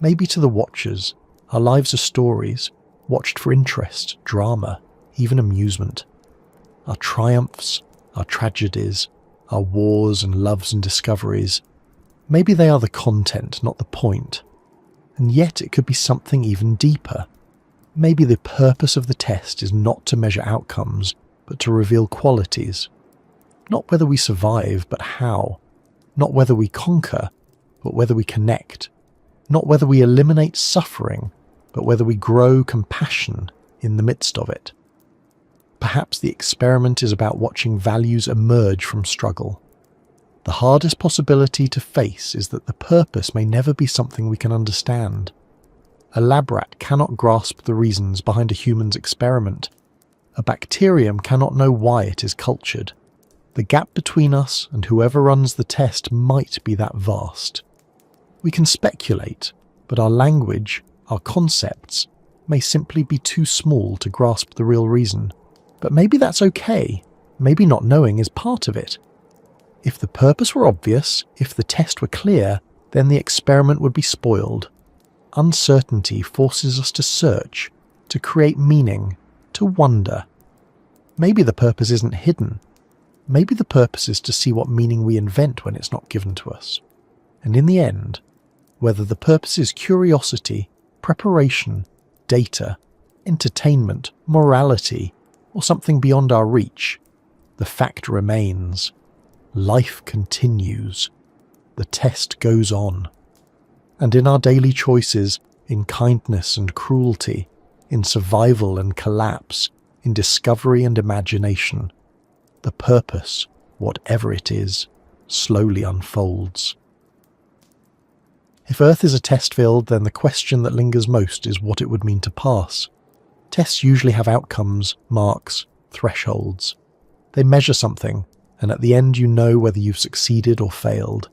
Maybe to the watchers, our lives are stories, watched for interest, drama, even amusement. Our triumphs, our tragedies, our wars and loves and discoveries. Maybe they are the content, not the point. And yet it could be something even deeper. Maybe the purpose of the test is not to measure outcomes, but to reveal qualities. Not whether we survive, but how. Not whether we conquer, but whether we connect. Not whether we eliminate suffering, but whether we grow compassion in the midst of it. Perhaps the experiment is about watching values emerge from struggle. The hardest possibility to face is that the purpose may never be something we can understand. A lab rat cannot grasp the reasons behind a human's experiment. A bacterium cannot know why it is cultured. The gap between us and whoever runs the test might be that vast. We can speculate, but our language, our concepts, may simply be too small to grasp the real reason. But maybe that's okay. Maybe not knowing is part of it. If the purpose were obvious, if the test were clear, then the experiment would be spoiled. Uncertainty forces us to search, to create meaning, to wonder. Maybe the purpose isn't hidden. Maybe the purpose is to see what meaning we invent when it's not given to us. And in the end, whether the purpose is curiosity, preparation, data, entertainment, morality, or something beyond our reach, the fact remains. Life continues. The test goes on. And in our daily choices, in kindness and cruelty, in survival and collapse, in discovery and imagination, the purpose, whatever it is, slowly unfolds. If Earth is a test field, then the question that lingers most is what it would mean to pass. Tests usually have outcomes, marks, thresholds. They measure something, and at the end you know whether you've succeeded or failed.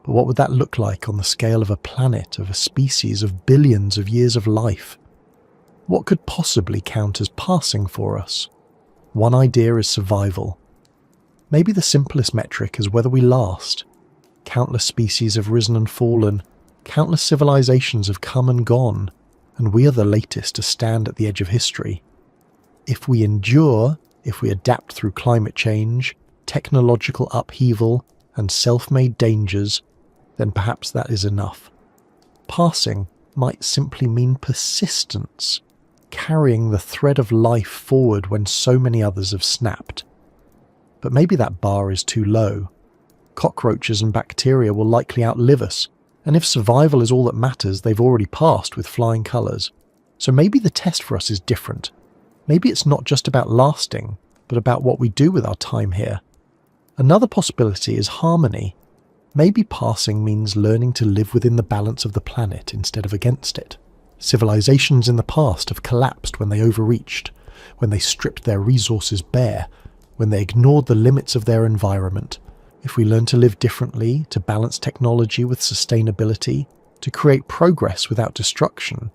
But what would that look like on the scale of a planet, of a species, of billions of years of life? What could possibly count as passing for us? One idea is survival. Maybe the simplest metric is whether we last. Countless species have risen and fallen, countless civilizations have come and gone, and we are the latest to stand at the edge of history. If we endure, if we adapt through climate change, technological upheaval, and self-made dangers, then perhaps that is enough. Passing might simply mean persistence, carrying the thread of life forward when so many others have snapped. But maybe that bar is too low. Cockroaches and bacteria will likely outlive us, and if survival is all that matters, they've already passed with flying colours. So maybe the test for us is different. Maybe it's not just about lasting, but about what we do with our time here. Another possibility is harmony. Maybe passing means learning to live within the balance of the planet instead of against it. Civilizations in the past have collapsed when they overreached, when they stripped their resources bare, when they ignored the limits of their environment. If we learn to live differently, to balance technology with sustainability, to create progress without destruction,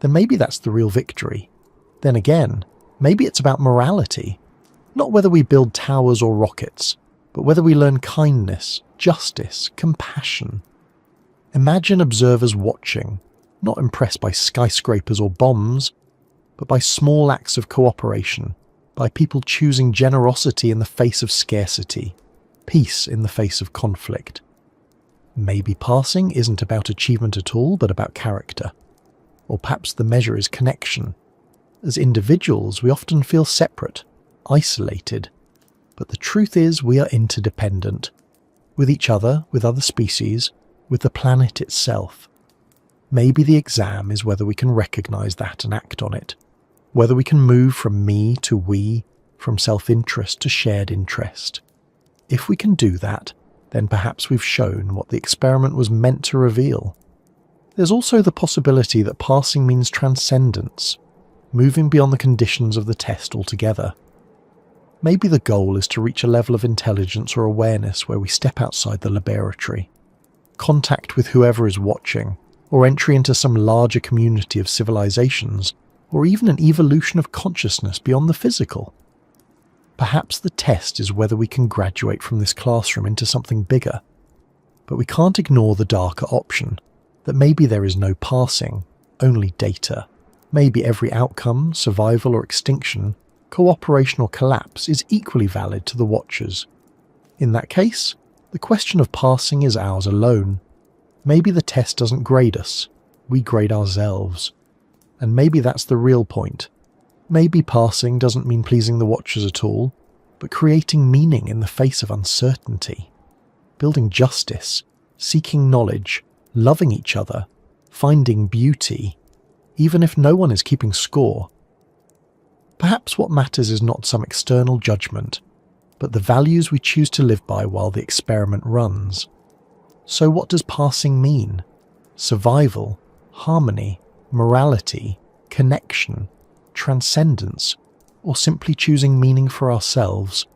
then maybe that's the real victory. Then again, maybe it's about morality. Not whether we build towers or rockets, but whether we learn kindness, justice, compassion. Imagine observers watching, not impressed by skyscrapers or bombs, but by small acts of cooperation, by people choosing generosity in the face of scarcity, peace in the face of conflict. Maybe passing isn't about achievement at all, but about character. Or perhaps the measure is connection. As individuals, we often feel separate, isolated. But the truth is we are interdependent. With each other, with other species, with the planet itself. Maybe the exam is whether we can recognize that and act on it. Whether we can move from me to we, from self-interest to shared interest. If we can do that, then perhaps we've shown what the experiment was meant to reveal. There's also the possibility that passing means transcendence, moving beyond the conditions of the test altogether. Maybe the goal is to reach a level of intelligence or awareness where we step outside the laboratory, contact with whoever is watching, or entry into some larger community of civilizations, or even an evolution of consciousness beyond the physical. Perhaps the test is whether we can graduate from this classroom into something bigger. But we can't ignore the darker option. That maybe there is no passing, only data. Maybe every outcome, survival or extinction, cooperation or collapse is equally valid to the watchers. In that case, the question of passing is ours alone. Maybe the test doesn't grade us, we grade ourselves. And maybe that's the real point. Maybe passing doesn't mean pleasing the watchers at all, but creating meaning in the face of uncertainty. Building justice, seeking knowledge, loving each other, finding beauty, even if no one is keeping score. Perhaps what matters is not some external judgment, but the values we choose to live by while the experiment runs. So what does passing mean? Survival, harmony, morality, connection, transcendence, or simply choosing meaning for ourselves?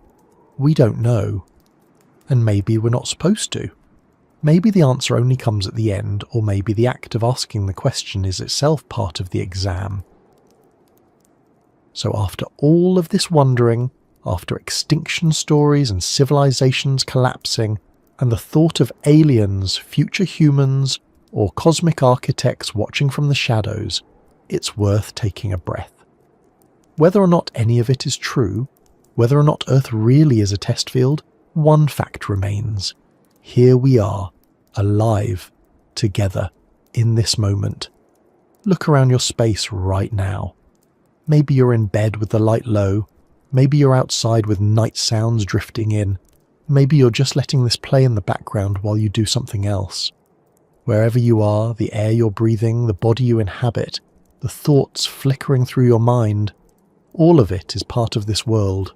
We don't know. And maybe we're not supposed to. Maybe the answer only comes at the end, or maybe the act of asking the question is itself part of the exam. So after all of this wondering, after extinction stories and civilizations collapsing, and the thought of aliens, future humans, or cosmic architects watching from the shadows, it's worth taking a breath. Whether or not any of it is true, whether or not Earth really is a test field, one fact remains. Here we are, alive, together, in this moment. Look around your space right now. Maybe you're in bed with the light low, maybe you're outside with night sounds drifting in, maybe you're just letting this play in the background while you do something else. Wherever you are, the air you're breathing, the body you inhabit, the thoughts flickering through your mind, all of it is part of this world.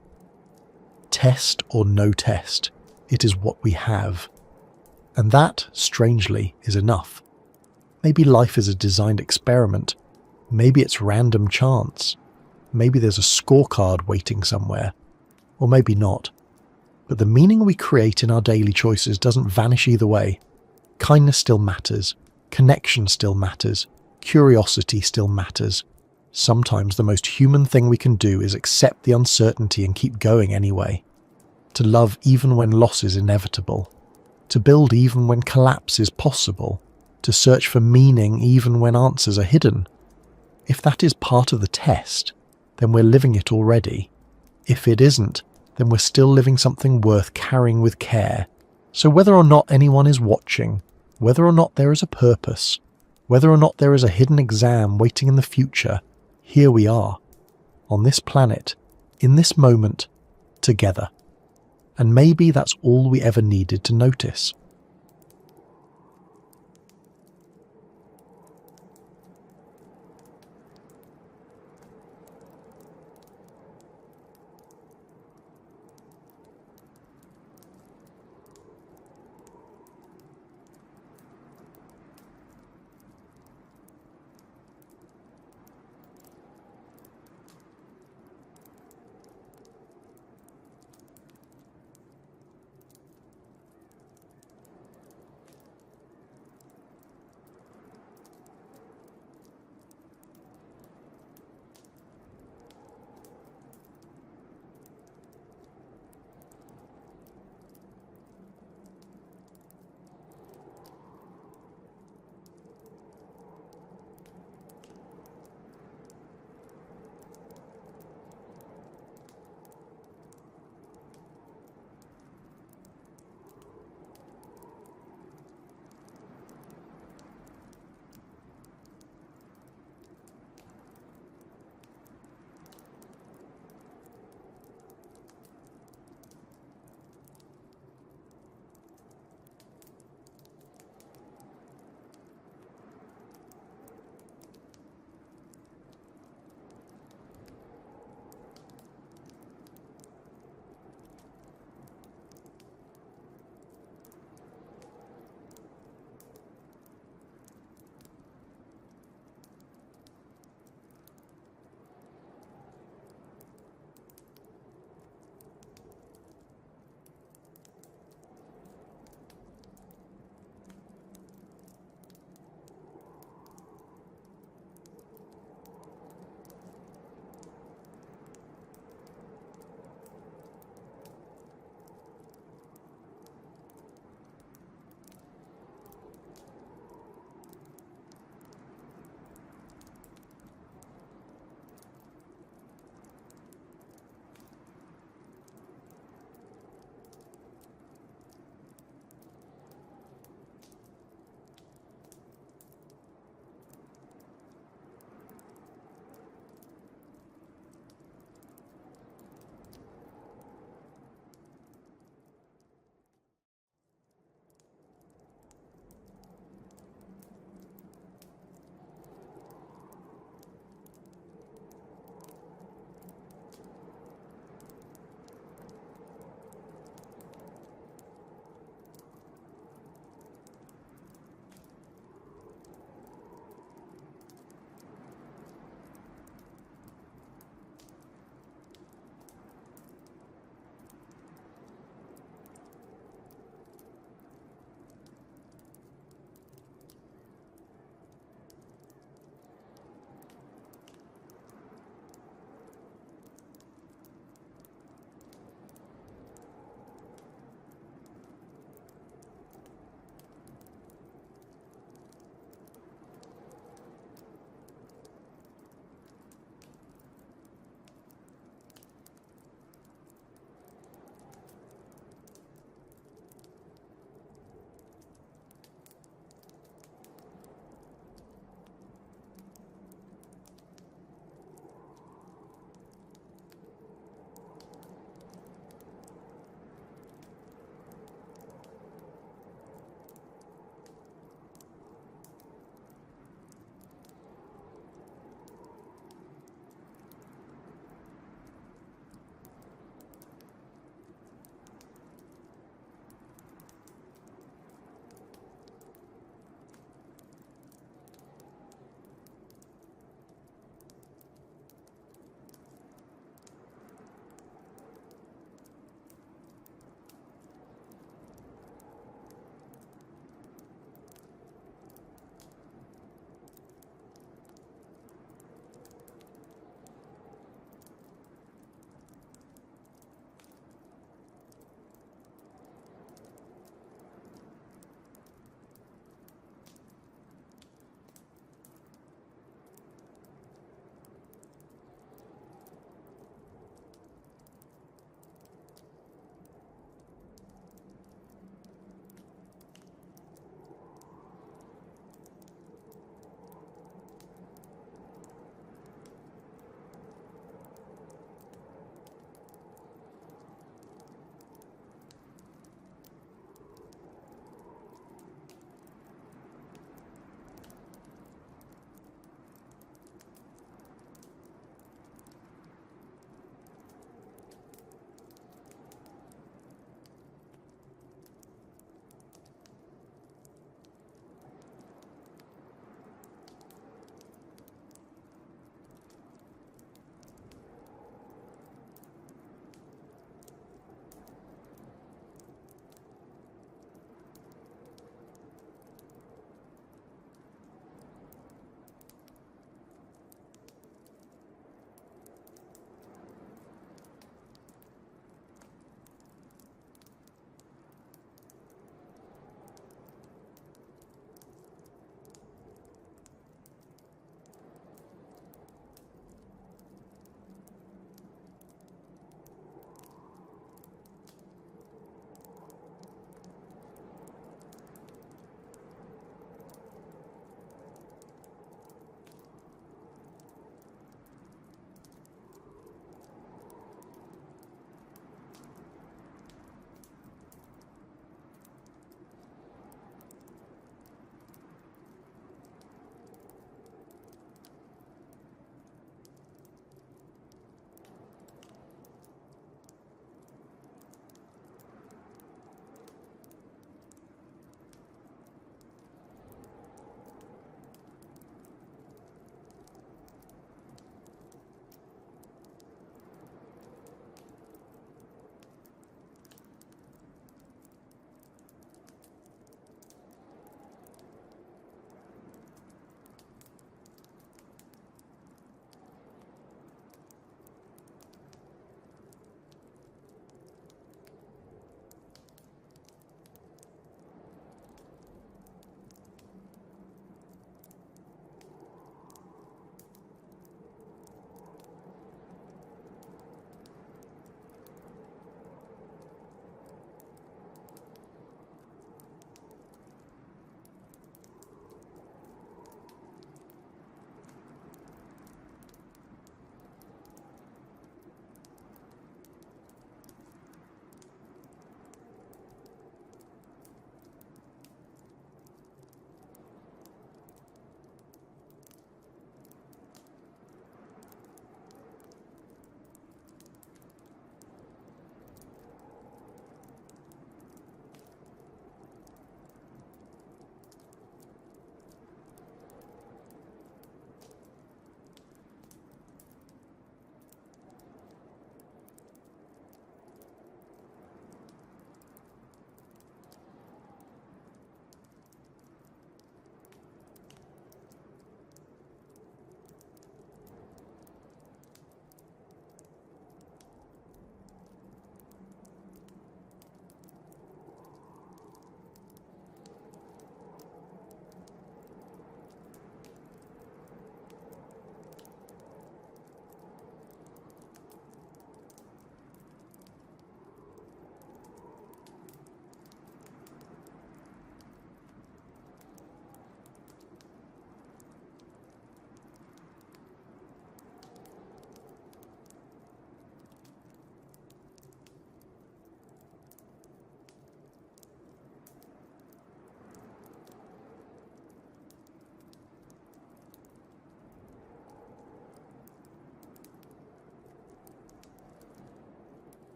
Test or no test, it is what we have. And that, strangely, is enough. Maybe life is a designed experiment. Maybe it's random chance. Maybe there's a scorecard waiting somewhere. Or maybe not. But the meaning we create in our daily choices doesn't vanish either way. Kindness still matters. Connection still matters. Curiosity still matters. Sometimes the most human thing we can do is accept the uncertainty and keep going anyway. To love even when loss is inevitable. To build even when collapse is possible. To search for meaning even when answers are hidden. If that is part of the test, then we're living it already. If it isn't, then we're still living something worth carrying with care. So whether or not anyone is watching, whether or not there is a purpose, whether or not there is a hidden exam waiting in the future, here we are, on this planet, in this moment, together. And maybe that's all we ever needed to notice.